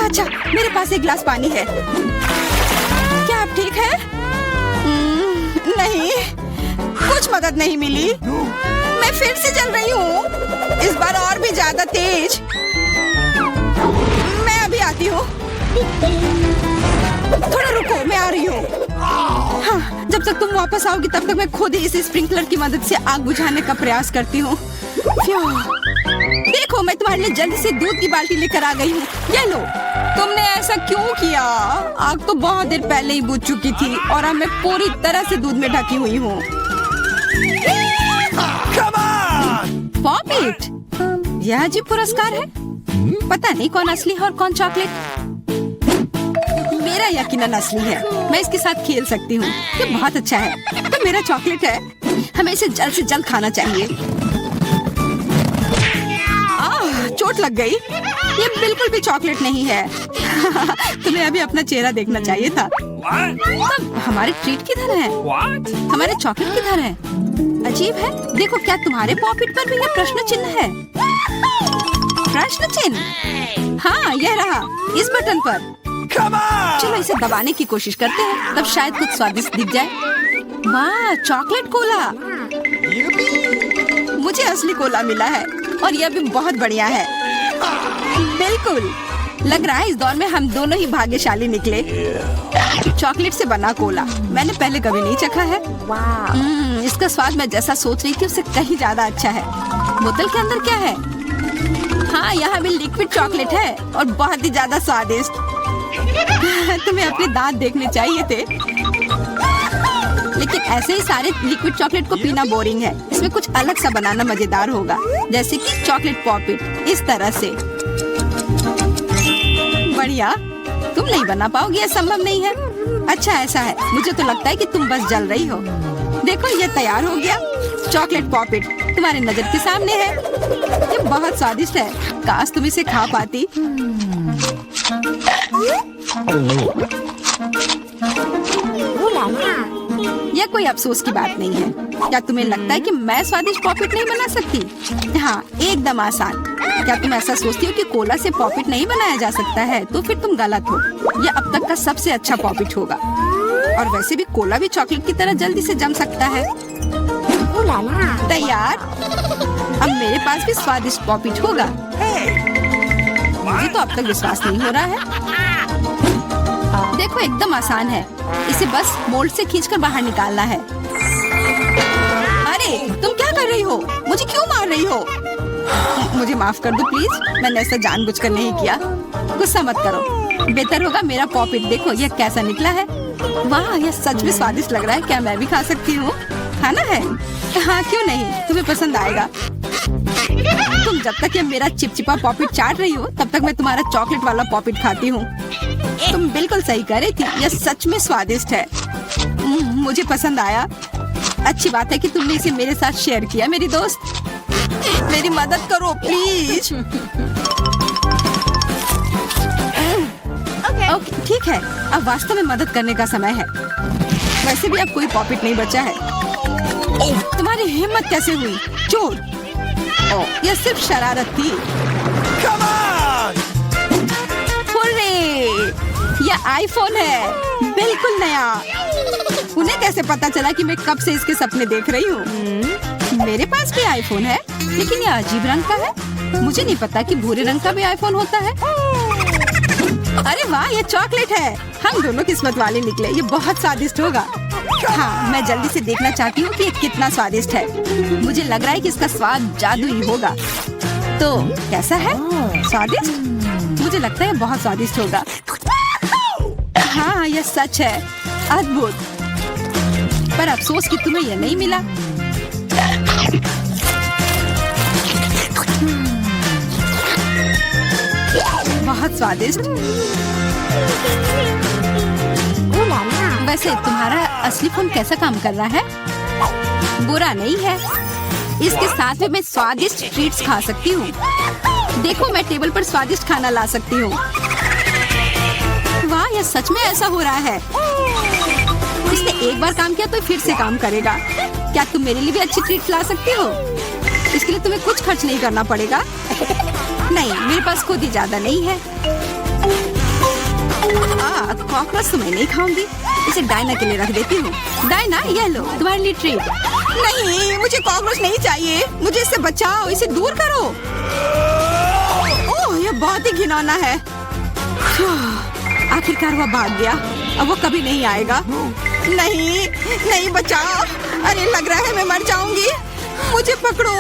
अच्छा, मेरे पास एक गिलास पानी है। क्या आप ठीक है? नहीं, कुछ मदद नहीं मिली। मैं फिर से जल रही हूँ, इस बार और भी ज्यादा तेज। मैं अभी आती हूँ। थोड़ा रुको, मैं आ रही हूँ। हाँ, जब तक तुम वापस आओगी तब तक मैं खुद ही इस स्प्रिंकलर की मदद से आग बुझाने का प्रयास करती हूँ। देखो, मैं तुम्हारे लिए जल्दी से दूध की बाल्टी लेकर आ गई हूँ। ये लो। तुमने ऐसा क्यों किया? आग तो बहुत देर पहले ही बुझ चुकी थी और अब मैं पूरी तरह से दूध में ढकी हुई हूँ। पॉप इट, यह अजीब पुरस्कार है। पता नहीं कौन असली है और कौन चॉकलेट। मेरा यकीनन असली है। मैं इसके साथ खेल सकती हूँ। ये बहुत अच्छा है। तो मेरा चॉकलेट है, हमें इसे जल्द से जल्द खाना चाहिए। चोट लग गई। ये बिल्कुल भी चॉकलेट नहीं है। तुम्हें अभी अपना चेहरा देखना चाहिए था। तब हमारे ट्रीट किधर है? हमारे चॉकलेट किधर है? अजीब है। देखो, क्या तुम्हारे पॉकेट पर भी यह प्रश्न चिन्ह है? प्रश्न चिन्ह? हाँ, यह रहा, इस बटन पर। चलो इसे दबाने की कोशिश करते हैं, तब शायद कुछ स्वादिष्ट दिख जाए। वाह, चॉकलेट कोला। मुझे असली कोला मिला है और यह भी बहुत बढ़िया है। बिल्कुल, लग रहा है इस दौर में हम दोनों ही भाग्यशाली निकले। चॉकलेट से बना कोला मैंने पहले कभी नहीं चखा है। इसका स्वाद मैं जैसा सोच रही थी उससे कहीं ज्यादा अच्छा है। बोतल के अंदर क्या है? हाँ, यहाँ भी लिक्विड चॉकलेट है और बहुत ही ज्यादा स्वादिष्ट। तुम्हें अपने दांत देखने चाहिए थे, लेकिन ऐसे ही सारे लिक्विड चॉकलेट को पीना बोरिंग है। इसमें कुछ अलग सा बनाना मजेदार होगा, जैसे कि चॉकलेट पॉपिट इस तरह से। बढ़िया, तुम नहीं बना पाओगी, ये संभव नहीं है। अच्छा ऐसा है, मुझे तो लगता है कि तुम बस जल रही हो। देखो ये तैयार हो गया, चॉकलेट पॉपिट तुम्हारे नजर के सामने है। ये बहुत स्वादिष्ट है, काश तुम इसे खा पाती। यह कोई अफसोस की बात नहीं है। क्या तुम्हें लगता है कि मैं स्वादिष्ट पॉपिट नहीं बना सकती? हाँ, एकदम आसान। क्या तुम ऐसा सोचती हो कि कोला से पॉपिट नहीं बनाया जा सकता है? तो फिर तुम गलत हो। यह अब तक का सबसे अच्छा पॉपिट होगा। और वैसे भी कोला भी चॉकलेट की तरह जल्दी से जम सकता है। तैयार? अब मेरे पास भी स्वादिष्ट पॉपिट होगा। मुझे तो अब तक विश्वास नहीं हो रहा है। देखो एकदम आसान है, इसे बस मोल्ड से खींचकर बाहर निकालना है। अरे तुम क्या कर रही हो? मुझे क्यों मार रही हो? मुझे माफ कर दो प्लीज, मैंने ऐसा जानबूझकर नहीं किया। गुस्सा मत करो, बेहतर होगा मेरा पॉपिट देखो यह कैसा निकला है। वाह, यह सच में स्वादिष्ट लग रहा है। क्या मैं भी खा सकती हूँ? खाना है? हाँ क्यों नहीं, तुम्हें पसंद आएगा। तुम जब तक ये मेरा चिपचिपा पॉपिट चाट रही हो, तब तक मैं तुम्हारा चॉकलेट वाला पॉपिट खाती हूँ। तुम बिल्कुल सही कह रही थी, यह सच में स्वादिष्ट है। मुझे पसंद आया। अच्छी बात है कि तुमने इसे मेरे साथ शेयर किया। मेरी दोस्त, मेरी मदद करो प्लीज। ओके ठीक है, अब वास्तव में मदद करने का समय है। वैसे भी अब कोई पॉपिट नहीं बचा है। तुम्हारी हिम्मत कैसे हुई? चोर! यह सिर्फ शरारत थी। यह आईफोन है, बिल्कुल नया। उन्हें कैसे पता चला कि मैं कब से इसके सपने देख रही हूँ? मेरे पास भी आईफोन है, लेकिन यह अजीब रंग का है। मुझे नहीं पता कि भूरे रंग का भी आईफोन होता है। अरे वाह, ये चॉकलेट है। हम दोनों किस्मत वाले निकले। ये बहुत स्वादिष्ट होगा। हाँ, मैं जल्दी से देखना चाहती हूँ कि ये कितना स्वादिष्ट है। मुझे लग रहा है कि इसका स्वाद जादुई होगा। तो कैसा है? स्वादिष्ट? मुझे लगता है बहुत स्वादिष्ट होगा। हाँ, यह सच है। अद्भुत। पर अफसोस कि तुम्हें यह नहीं मिला। बहुत स्वादिष्ट। वैसे तुम्हारा असली फोन कैसा काम कर रहा है? बुरा नहीं है। इसके साथ में मैं स्वादिष्ट ट्रीट्स खा सकती हूँ। देखो, मैं टेबल पर स्वादिष्ट खाना ला सकती हूँ। वाह, यह सच में ऐसा हो रहा है। इसने एक बार काम किया तो फिर से काम करेगा। क्या तुम मेरे लिए भी अच्छी ट्रीट्स ला सकती हो? इसके लिए तुम्हें कुछ खर्च नहीं करना पड़ेगा। नहीं, मेरे पास खुद ही ज्यादा नहीं है। कॉकरोच तो मैं नहीं खाऊंगी। इसे डायना के लिए रख देती हूँ। डायना, यह लो तुम्हारे लिए ट्रीट। नहीं, मुझे कॉकरोच नहीं चाहिए। मुझे इससे बचाओ, इसे दूर करो। ओह, यह बहुत ही घिनौना है। आखिरकार वह भाग गया। अब वो कभी नहीं आएगा। नहीं, नहीं बचाओ। अरे लग रहा है मैं मर जाऊंगी। मुझे पकड़ो।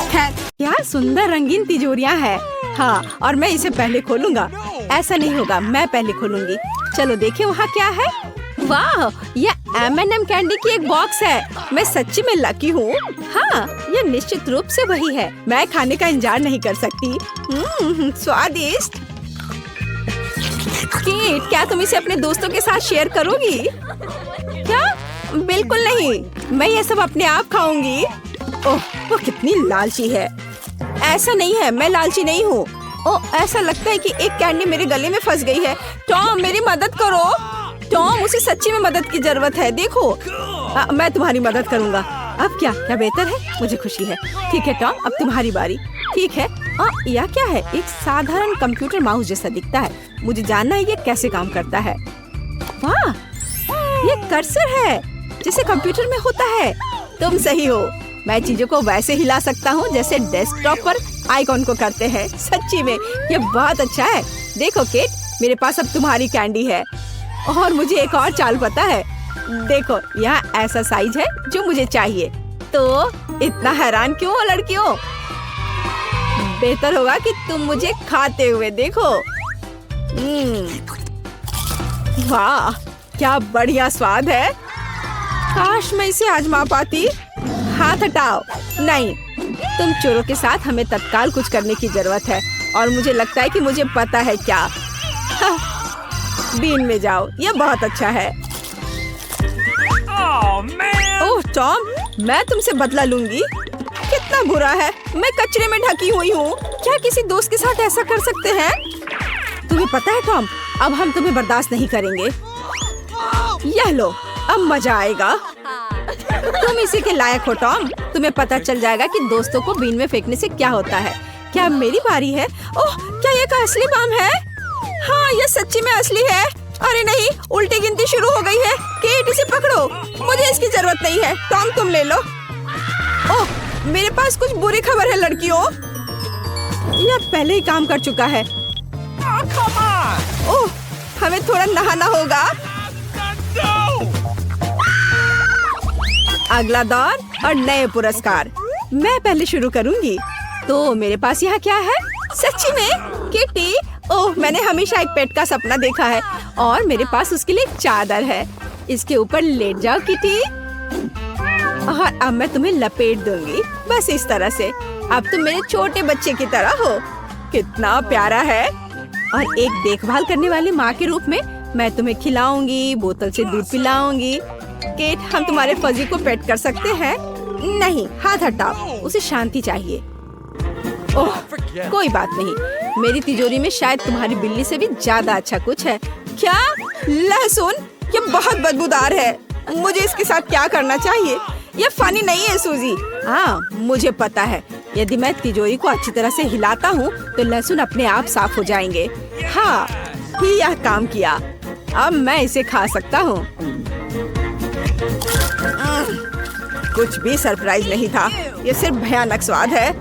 खैर, यार सुंदर रंगीन तिजोरियां हैं। हाँ, और मैं इसे पहले खोलूंगा। ऐसा नहीं होगा, मैं पहले खोलूंगी। चलो देखें वहाँ क्या है। वाह, यह M&M कैंडी की एक बॉक्स है। मैं सच्ची में लकी हूँ। हाँ, यह निश्चित रूप से वही है। मैं खाने का इंतजार नहीं कर सकती। स्वादिष्ट। कीट, क्या तुम इसे अपने दोस्तों के साथ शेयर करोगी? क्या? बिल्कुल नहीं, मैं ये सब अपने आप खाऊंगी। ओह, वो कितनी लालची है। ऐसा नहीं है, मैं लालची नहीं हूँ। ओह, ऐसा लगता है कि एक कैंडी मेरे गले में फंस गई है। टॉम, मेरी मदद करो। टॉम, उसे सच्ची में मदद की जरूरत है। देखो, मैं तुम्हारी मदद करूँगा। अब क्या बेहतर है? मुझे खुशी है। ठीक है टॉम, अब तुम्हारी बारी। ठीक है। यह क्या है? एक साधारण कंप्यूटर माउस जैसा दिखता है। मुझे जानना है ये कैसे काम करता है। वाह, ये कर्सर है जैसे कंप्यूटर में होता है। तुम सही हो, मैं चीजों को वैसे हिला सकता हूँ जैसे डेस्कटॉप पर आइकॉन को करते हैं। सच्ची में ये बहुत अच्छा है। देखो केट, मेरे पास अब तुम्हारी कैंडी है। और मुझे एक और चाल पता है। देखो, यहाँ ऐसा साइज है जो मुझे चाहिए। तो इतना हैरान क्यों हो लड़कियों? बेहतर होगा कि तुम मुझे खाते हुए देखो। वाह, क्या बढ़िया स्वाद है। काश मैं इसे आजमा पाती। हाथ हटाओ। नहीं, तुम चोरों के साथ हमें तत्काल कुछ करने की जरूरत है और मुझे लगता है कि मुझे पता है क्या। हाँ, बीन में जाओ, यह बहुत अच्छा है। ओह टॉम, मैं तुमसे बदला लूंगी। कितना बुरा है, मैं कचरे में ढकी हुई हूँ। क्या किसी दोस्त के साथ ऐसा कर सकते हैं? तुम्हें पता है टॉम, अब हम तुम्हें बर्दाश्त नहीं करेंगे। यह लो, अब मजा आएगा। तुम इसी के लायक हो टॉम। तुम्हें पता चल जाएगा कि दोस्तों को बीन में फेंकने से क्या होता है। क्या मेरी बारी है? ओह, क्या ये का असली बम है? हाँ, ये सच्ची में असली है। अरे नहीं, उल्टी गिनती शुरू हो गई है। केट, इसे पकड़ो। मुझे इसकी जरूरत नहीं है। टॉम, तुम ले लो। ओह, मेरे पास कुछ बुरी खबर है लड़कियों। यह पहले ही काम कर चुका है। ओह, हमें थोड़ा नहाना होगा। अगला दौर और नए पुरस्कार। मैं पहले शुरू करूंगी। तो मेरे पास यहाँ क्या है? सच्ची में किटी। ओह, मैंने हमेशा एक पेट का सपना देखा है और मेरे पास उसके लिए चादर है। इसके ऊपर लेट जाओ किटी और अब मैं तुम्हें लपेट दूंगी, बस इस तरह से। अब तुम मेरे छोटे बच्चे की तरह हो। कितना प्यारा है। और एक देखभाल करने वाली माँ के रूप में मैं तुम्हें खिलाऊंगी, बोतल से दूध पिलाऊंगी। केट, हम तुम्हारे फजी को पेट कर सकते हैं? नहीं, हाथ हटाओ, उसे शांति चाहिए। ओह, कोई बात नहीं। मेरी तिजोरी में शायद तुम्हारी बिल्ली से भी ज्यादा अच्छा कुछ है। क्या? लहसुन? ये बहुत बदबूदार है। मुझे इसके साथ क्या करना चाहिए? ये फनी नहीं है सूजी। हाँ, मुझे पता है। यदि मैं तिजोरी को अच्छी तरह से हिलाता हूँ तो लहसुन अपने आप साफ हो जाएंगे। हाँ, यह काम किया। अब मैं इसे खा सकता हूँ। कुछ भी सरप्राइज नहीं था, ये सिर्फ भयानक स्वाद है।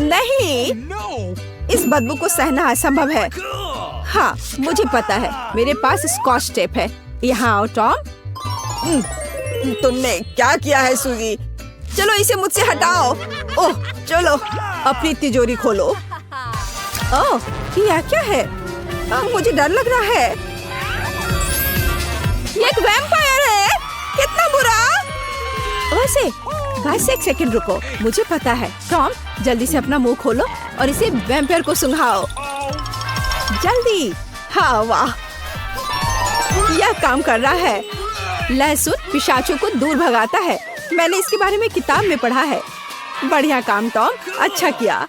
नहीं, इस बदबू को सहना असंभव है। हाँ, मुझे पता है, मेरे पास स्कॉच टेप है। यहाँ आओ टॉम। तुमने क्या किया है सूजी? चलो इसे मुझसे हटाओ। ओह, चलो अपनी तिजोरी खोलो। ओह, यह क्या है? मुझे डर लग रहा है। ये एक वैम्पायर है। कितना बुरा। वैसे बस एक सेकंड रुको, मुझे पता है। टॉम, जल्दी से अपना मुंह खोलो और इसे वैम्पायर को सुंघाओ। जल्दी। हाँ, वाह, यह काम कर रहा है। लहसुन पिशाचों को दूर भगाता है। मैंने इसके बारे में किताब में पढ़ा है। बढ़िया काम टॉम, अच्छा किया।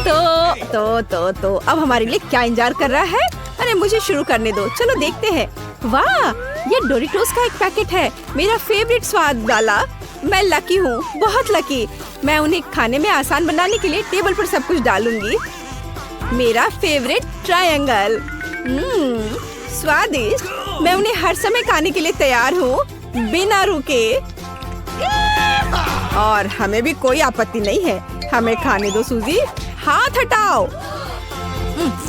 तो अब हमारे लिए क्या इंतजार कर रहा है? अरे मुझे शुरू करने दो, चलो देखते हैं। वाह, ये डोरिटोस का एक पैकेट है। मेरा फेवरेट स्वाद वाला। मैं लकी हूँ, बहुत लकी। मैं उन्हें खाने में आसान बनाने के लिए टेबल पर सब कुछ डालूंगी। मेरा फेवरेट ट्रायंगल। स्वादिष्ट। मैं उन्हें हर समय खाने के लिए तैयार हूँ, बिना रुके। और हमें भी कोई आपत्ति नहीं है। हमें खाने दो सूजी। हाथ हटाओ।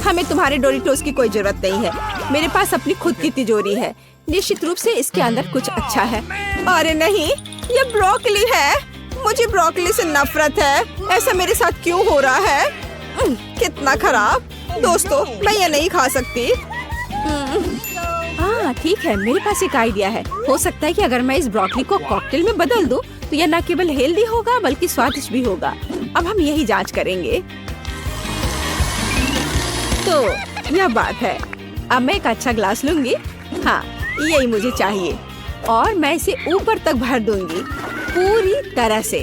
हमें तुम्हारे डोरिटोस की कोई जरूरत नहीं है। मेरे पास अपनी खुद की तिजोरी है। निश्चित रूप से इसके अंदर कुछ अच्छा है। अरे नहीं, ये ब्रोकली है। मुझे ब्रोकली से नफरत है। ऐसा मेरे साथ क्यों हो रहा है? कितना खराब। दोस्तों, मैं ये नहीं खा सकती। हाँ ठीक है, मेरे पास एक आइडिया है। हो सकता है कि अगर मैं इस ब्रोकली को कॉकटेल में बदल दूं, तो यह न केवल हेल्दी होगा बल्कि स्वादिष्ट भी होगा। अब हम यही जांच करेंगे। तो यह बात है। अब मैं एक अच्छा ग्लास लूंगी। हाँ, यही मुझे चाहिए। और मैं इसे ऊपर तक भर दूंगी, पूरी तरह से।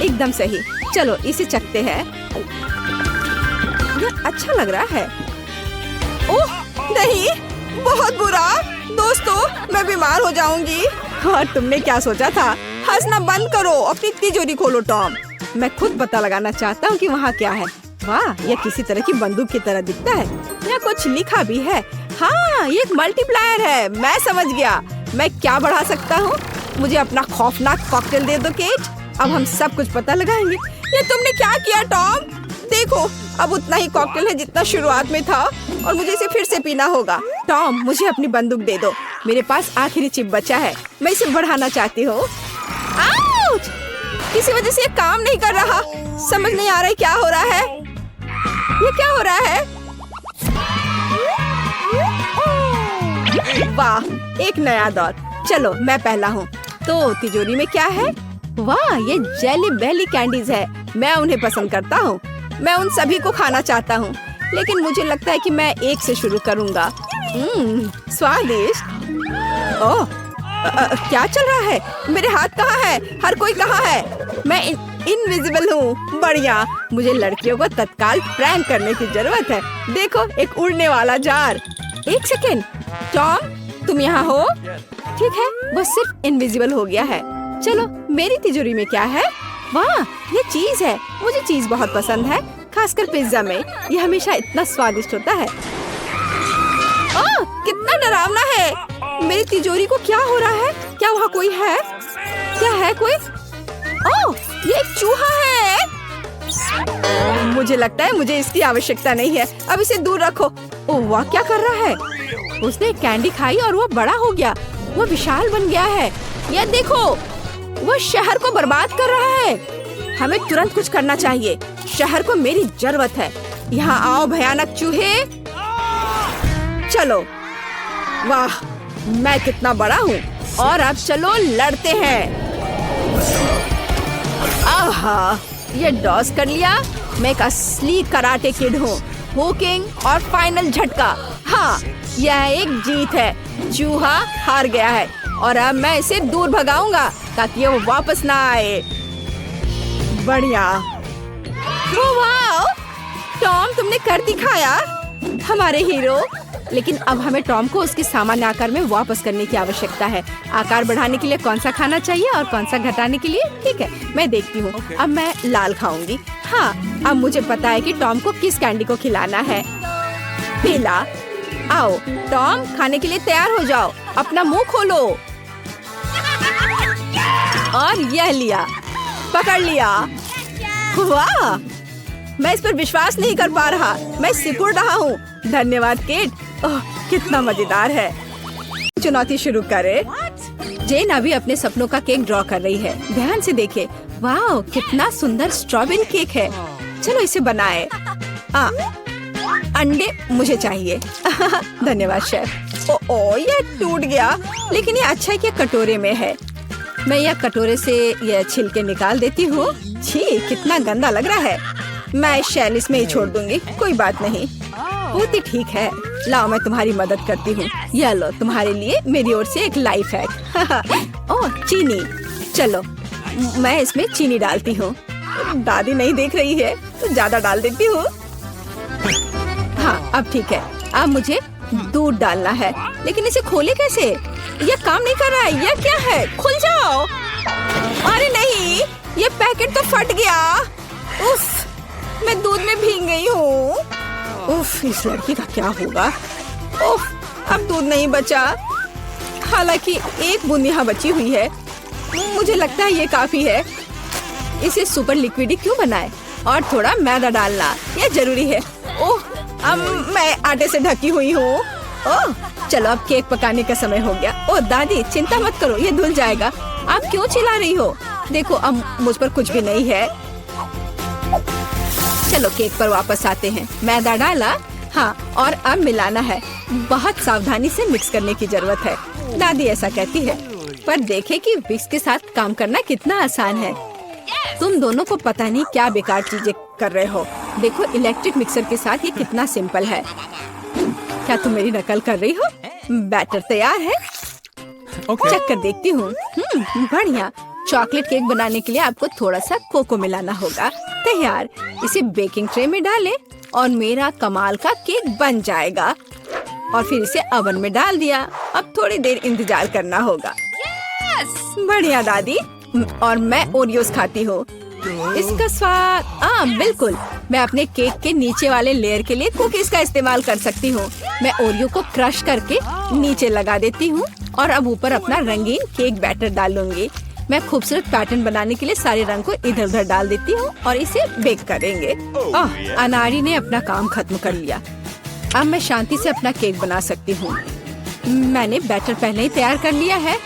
एकदम सही। चलो इसे चखते हैं। यह अच्छा लग रहा है। ओह नहीं, बहुत बुरा। दोस्तों, मैं बीमार हो जाऊंगी। और तुमने क्या सोचा था? हंसना बंद करो, अपनी तिजोरी खोलो टॉम। मैं खुद पता लगाना चाहता हूँ कि वहाँ क्या है। वाह, यह किसी तरह की बंदूक की तरह दिखता है। यहाँ कुछ लिखा भी है। हाँ, ये एक मल्टीप्लायर है। मैं समझ गया। मैं क्या बढ़ा सकता हूँ? मुझे अपना खौफनाक कॉकटेल दे दो केट। अब हम सब कुछ पता लगाएंगे। ये तुमने क्या किया टॉम? देखो, अब उतना ही कॉकटेल है जितना शुरुआत में था और मुझे इसे फिर से पीना होगा। टॉम, मुझे अपनी बंदूक दे दो। मेरे पास आखिरी चिप बचा है। मैं इसे बढ़ाना चाहती हूँ। आउच! किसी वजह से ये काम नहीं कर रहा। समझ नहीं आ रहा है क्या हो रहा है। ये क्या हो रहा है? वाह, एक नया दौर। चलो मैं पहला हूँ। तो तिजोरी में क्या है? वाह, ये जेली बेली कैंडीज है। मैं उन्हें पसंद करता हूँ। मैं उन सभी को खाना चाहता हूँ, लेकिन मुझे लगता है कि मैं एक से शुरू करूँगा। स्वादिष्ट। ओह, क्या चल रहा है? मेरे हाथ कहाँ है? हर कोई कहाँ है? मैं इनविजिबल हूँ। बढ़िया, मुझे लड़कियों को तत्काल प्रैंक करने की जरूरत है। देखो, एक उड़ने वाला जार। एक सेकेंड, टॉम, तुम यहाँ हो? ठीक है, वो सिर्फ इनविजिबल हो गया है। चलो, मेरी तिजोरी में क्या है? वाह, ये चीज है। मुझे चीज बहुत पसंद है, खासकर पिज्जा में। ये हमेशा इतना स्वादिष्ट होता है। ओह, कितना डरावना है। मेरी तिजोरी को क्या हो रहा है? क्या वहाँ कोई है? क्या है कोई? ओह, ये एक चूहा है। मुझे लगता है मुझे इसकी आवश्यकता नहीं है। अब इसे दूर रखो। ओह वाह, क्या कर रहा है? उसने कैंडी खाई और वो बड़ा हो गया। वो विशाल बन गया है। यह देखो, वो शहर को बर्बाद कर रहा है। हमें तुरंत कुछ करना चाहिए। शहर को मेरी जरूरत है। यहाँ आओ भयानक चूहे। चलो, वाह, मैं कितना बड़ा हूँ। और अब चलो लड़ते हैं। आहा, ये डॉस कर लिया। मैं एक असली कराटे किड हूँ। हुकिंग और फाइनल झटका। हाँ, यह एक जीत है। चूहा हार गया है और अब मैं इसे दूर भगाऊंगा ताकि वो वापस ना आए। बढ़िया। वाह, टॉम, तुमने कर दिखाया, हमारे हीरो। लेकिन अब हमें टॉम को उसके सामान्य आकार में वापस करने की आवश्यकता है। आकार बढ़ाने के लिए कौन सा खाना चाहिए और कौन सा घटाने के लिए? ठीक है, मैं देखती हूँ। अब मैं लाल खाऊंगी। हाँ, अब मुझे पता है कि टॉम को किस कैंडी को खिलाना है। पीला। आओ टॉम, खाने के लिए तैयार हो जाओ। अपना मुंह खोलो। और यह लिया, पकड़ लिया। वाह, मैं इस पर विश्वास नहीं कर पा रहा। मैं सिकुड़ रहा हूँ। धन्यवाद केट। ओह, कितना मजेदार है। चुनौती शुरू करें। जेन अभी अपने सपनों का केक ड्रॉ कर रही है। ध्यान से देखे। वाह, कितना सुंदर स्ट्रॉबेरी केक है। चलो इसे बनाए। अंडे मुझे चाहिए। धन्यवाद शेफ। ओ, ये टूट गया, लेकिन ये अच्छा है कि कटोरे में है। मैं यह कटोरे से यह छिलके निकाल देती हूँ। छी, कितना गंदा लग रहा है। मैं शैल इसमें ही छोड़ दूंगी। कोई बात नहीं, बहुत ही ठीक है। लाओ, मैं तुम्हारी मदद करती हूँ। यह लो, तुम्हारे लिए मेरी ओर से एक लाइफ हैक। ओह, चीनी। चलो, मैं इसमें चीनी डालती हूँ। दादी नहीं देख रही है तो ज्यादा डाल देती हूँ। हाँ, अब ठीक है। अब मुझे दूध डालना है, लेकिन इसे खोले कैसे? यह काम नहीं कर रहा है। यह क्या है? खुल जाओ। अरे नहीं, ये पैकेट तो फट गया। उफ, मैं दूध में भीग गई हूँ। उफ, इस लड़की का क्या होगा? उफ, अब दूध नहीं बचा। हालांकि एक बूंद यहाँ बची हुई है। मुझे लगता है ये काफी है। इसे सुपर लिक्विड क्यों बनाए? और थोड़ा मैदा डालना, यह जरूरी है। ओह, अब मैं आटे से ढकी हुई हूँ। ओह, चलो अब केक पकाने का समय हो गया। ओह दादी, चिंता मत करो, ये धुल जाएगा। आप क्यों चिल्ला रही हो? देखो, अब मुझ पर कुछ भी नहीं है। चलो केक पर वापस आते हैं। मैदा डाला। हाँ, और अब मिलाना है। बहुत सावधानी से मिक्स करने की जरूरत है। दादी ऐसा कहती है, पर देखे कि विक्स के साथ काम करना कितना आसान है। तुम दोनों को पता नहीं क्या बेकार चीजें कर रहे हो। देखो, इलेक्ट्रिक मिक्सर के साथ ये कितना सिंपल है। क्या तुम मेरी नकल कर रही हो? बैटर तैयार है। चेक कर देखती हूँ। बढ़िया। चॉकलेट केक बनाने के लिए आपको थोड़ा सा कोको मिलाना होगा। तैयार। इसे बेकिंग ट्रे में डालें और मेरा कमाल का केक बन जाएगा। और फिर इसे ओवन में डाल दिया। अब थोड़ी देर इंतजार करना होगा। बढ़िया दादी। और मैं ओरियोस खाती हूँ। इसका स्वाद बिल्कुल। मैं अपने केक के नीचे वाले लेयर के लिए कुकीज का इस्तेमाल कर सकती हूँ। मैं ओरियो को क्रश करके नीचे लगा देती हूँ और अब ऊपर अपना रंगीन केक बैटर डालूंगी। मैं खूबसूरत पैटर्न बनाने के लिए सारे रंग को इधर उधर डाल देती हूँ और इसे बेक करेंगे। अनारी ने अपना काम खत्म कर लिया। अब मैं शांति से अपना केक बना सकती हूँ। मैंने बैटर पहले ही तैयार कर लिया है।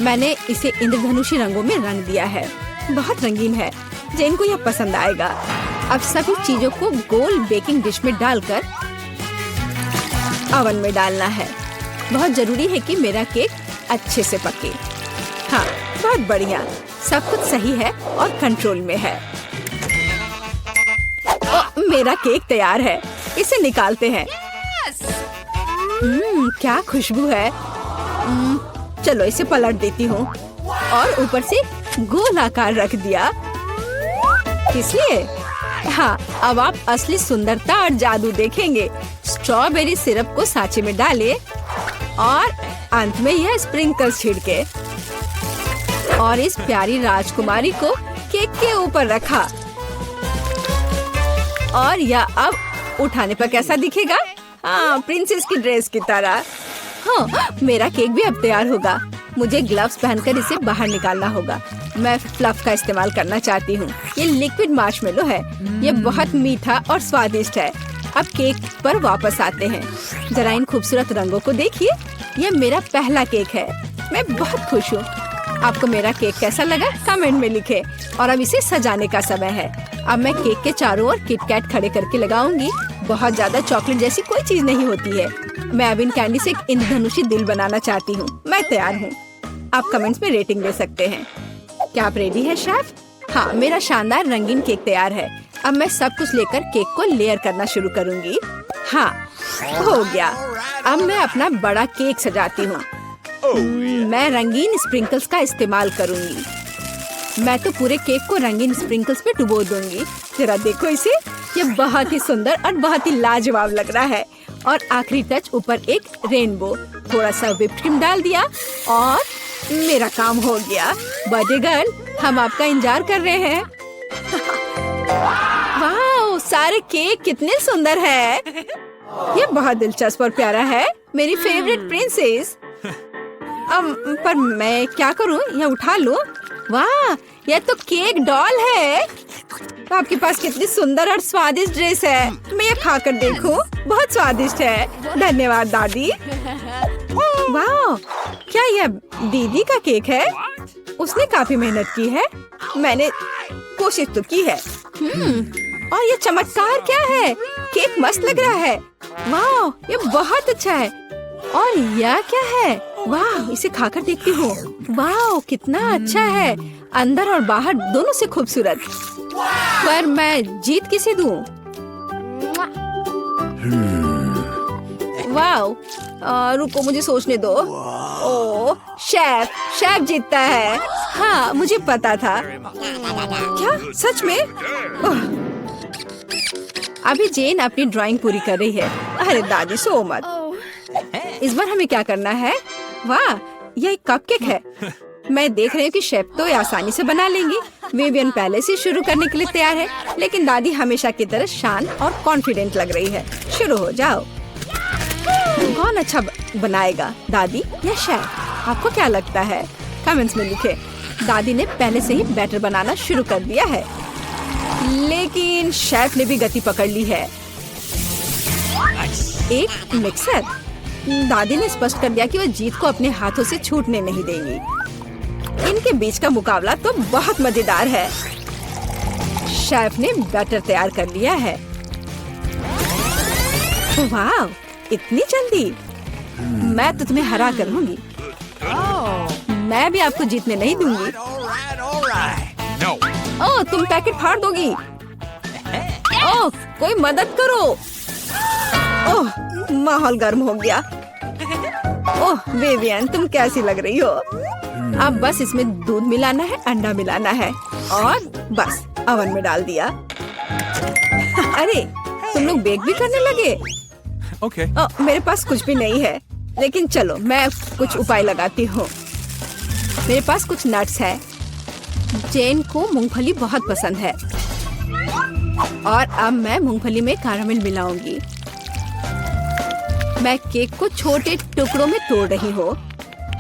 मैंने इसे इंद्रधनुषी रंगों में रंग दिया है। बहुत रंगीन है। जेन को यह पसंद आएगा। अब सभी चीजों को गोल बेकिंग डिश में डालकर ओवन में डालना है। बहुत जरूरी है कि मेरा केक अच्छे से पके। हाँ, बहुत बढ़िया, सब कुछ सही है और कंट्रोल में है। मेरा केक तैयार है, इसे निकालते हैं। क्या खुशबू है। चलो इसे पलट देती हूँ और ऊपर से गोल आकार रख दिया। इसलिए हाँ, अब आप असली सुंदरता और जादू देखेंगे। स्ट्रॉबेरी सिरप को सांचे में डालें और अंत में यह स्प्रिंकल्स छिड़के और इस प्यारी राजकुमारी को केक के ऊपर रखा। और यह अब उठाने पर कैसा दिखेगा? हाँ, प्रिंसेस की ड्रेस की तरह। हाँ, मेरा केक भी अब तैयार होगा। मुझे ग्लव्स पहनकर इसे बाहर निकालना होगा। मैं फ्लफ का इस्तेमाल करना चाहती हूँ। ये लिक्विड मार्शमेलो है। ये बहुत मीठा और स्वादिष्ट है। अब केक पर वापस आते हैं। जरा इन खूबसूरत रंगों को देखिए। ये मेरा पहला केक है। मैं बहुत खुश हूँ। आपको मेरा केक कैसा लगा? कमेंट में लिखें। और अब इसे सजाने का समय है। अब मैं केक के चारों ओर किटकैट खड़े करके लगाऊंगी। बहुत ज्यादा चॉकलेट जैसी कोई चीज नहीं होती है। मैं अब इन कैंडी से एक इंद्रधनुषी दिल बनाना चाहती हूँ। मैं तैयार हूँ। आप कमेंट्स में रेटिंग दे सकते हैं। क्या आप रेडी है शेफ? हाँ, मेरा शानदार रंगीन केक तैयार है। अब मैं सब कुछ लेकर केक को लेयर करना शुरू करूँगी। हाँ, हो गया। अब मैं अपना बड़ा केक सजाती हूँ। मैं रंगीन स्प्रिंकल्स का इस्तेमाल करूँगी। मैं तो पूरे केक को रंगीन स्प्रिंकल्स में डुबो दूंगी। जरा देखो इसे। ये बहुत ही सुंदर और बहुत ही लाजवाब लग रहा है। और आखिरी टच ऊपर एक रेनबो। थोड़ा सा व्हिप्ड क्रीम डाल दिया और मेरा काम हो गया। बर्थडे गर्ल, हम आपका इंतजार कर रहे हैं। वाह, सारे केक कितने सुंदर है। ये बहुत दिलचस्प और प्यारा है। मेरी फेवरेट प्रिंसेस। पर मैं क्या करूं? ये उठा लूं? वाह, यह तो केक डॉल है। तो आपके पास कितनी सुंदर और स्वादिष्ट ड्रेस है। मैं ये खाकर देखूं? बहुत स्वादिष्ट है। धन्यवाद दादी। वाह, क्या यह दीदी का केक है? उसने काफी मेहनत की है। मैंने कोशिश तो की है। और ये चमत्कार क्या है? केक मस्त लग रहा है। वाह, ये बहुत अच्छा है। और यह क्या है? वाह, इसे खाकर देखती हूँ। वाह, कितना अच्छा है। अंदर और बाहर दोनों से खूबसूरत। पर मैं जीत किसे दूँ? वाह, रुको मुझे सोचने दो। ओह, शेफ जीतता है। हाँ, मुझे पता था। क्या सच में? अभी जेन अपनी ड्राइंग पूरी कर रही है। अरे दादी, सो मत। इस बार हमें क्या करना है? वाह, यह एक कपकेक है। मैं देख रही हूँ कि शेफ तो आसानी से बना लेंगी। विवियन पहले से शुरू करने के लिए तैयार है, लेकिन दादी हमेशा की तरह शांत और कॉन्फिडेंट लग रही है। शुरू हो जाओ। कौन अच्छा बनाएगा, दादी या शेफ? आपको क्या लगता है? कमेंट्स में लिखें। दादी ने पहले से ही बैटर बनाना शुरू कर दिया है, लेकिन शेफ ने भी गति पकड़ ली है। एक मिक्सर। दादी ने स्पष्ट कर दिया कि वह जीत को अपने हाथों से छूटने नहीं देंगी। इनके बीच का मुकाबला तो बहुत मजेदार है। शेफ ने बैटर तैयार कर लिया है। वाह, इतनी जल्दी? मैं तो तुम्हें हरा कर लूंगी। मैं भी आपको जीतने नहीं दूंगी। ओह, तुम पैकेट फाड़ दोगी। ओह, कोई मदद करो। ओह, माहौल गर्म हो गया। ओह विवियन, तुम कैसी लग रही हो? अब बस इसमें दूध मिलाना है, अंडा मिलाना है और बस ओवन में डाल दिया। अरे, तुम लोग बेक भी करने लगे? Okay. मेरे पास कुछ भी नहीं है, लेकिन चलो मैं कुछ उपाय लगाती हूँ। मेरे पास कुछ नट्स है। जेन को मूंगफली बहुत पसंद है और अब मैं मूंगफली में कैरामल मिलाऊंगी। मैं केक को छोटे टुकड़ों में तोड़ रही हूँ।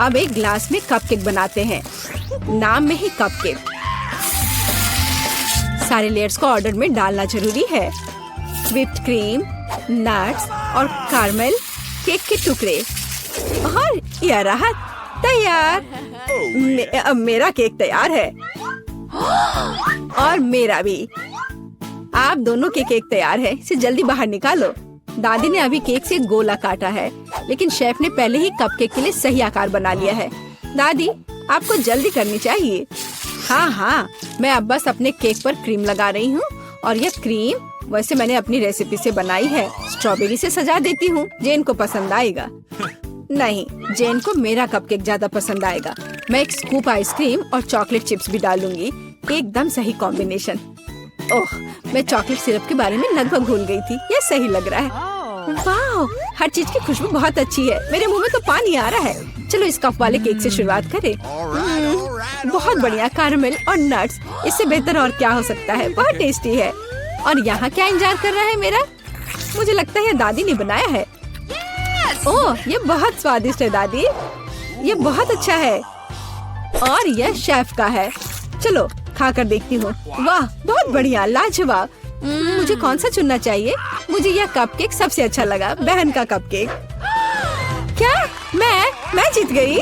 अब एक ग्लास में कपकेक बनाते हैं। नाम में ही कपकेक। सारे लेयर्स को ऑर्डर में डालना जरूरी है। व्हिप्ड क्रीम, नट्स और कैरामल, केक के टुकड़े और यह रहा तैयार। अब मेरा केक तैयार है और मेरा भी। आप दोनों के केक तैयार है। इसे जल्दी बाहर निकालो। दादी ने अभी केक से गोला काटा है, लेकिन शेफ ने पहले ही कपकेक के लिए सही आकार बना लिया है। दादी, आपको जल्दी करनी चाहिए। हाँ, मैं अब बस अपने केक पर क्रीम लगा रही हूँ और यह क्रीम वैसे मैंने अपनी रेसिपी से बनाई है। स्ट्रॉबेरी से सजा देती हूँ, जेन को पसंद आएगा। नहीं, जेन को मेरा कपकेक ज्यादा पसंद आएगा। मैं एक स्कूप आइसक्रीम और चॉकलेट चिप्स भी डालूंगी, एकदम सही कॉम्बिनेशन। ओह, मैं चॉकलेट सिरप के बारे में लगभग भूल गई थी। ये सही लग रहा है। वाह, हर चीज की खुशबू बहुत अच्छी है। मेरे मुंह में तो पानी आ रहा है। चलो इस कप वाले केक से शुरुआत करें। बहुत बढ़िया, कैरमल और नट्स, इससे बेहतर और क्या हो सकता है। बहुत टेस्टी है। और यहाँ क्या इंतजार कर रहा है मेरा? मुझे लगता है दादी ने बनाया है। ओह, ये बहुत स्वादिष्ट है दादी, ये बहुत अच्छा है। और यह शेफ का है। चलो खाकर देखती हूँ। वाह, बहुत बढ़िया, लाजवाब। मुझे कौन सा चुनना चाहिए? मुझे यह कपकेक सबसे अच्छा लगा, बहन का कपकेक। क्या मैं जीत गई?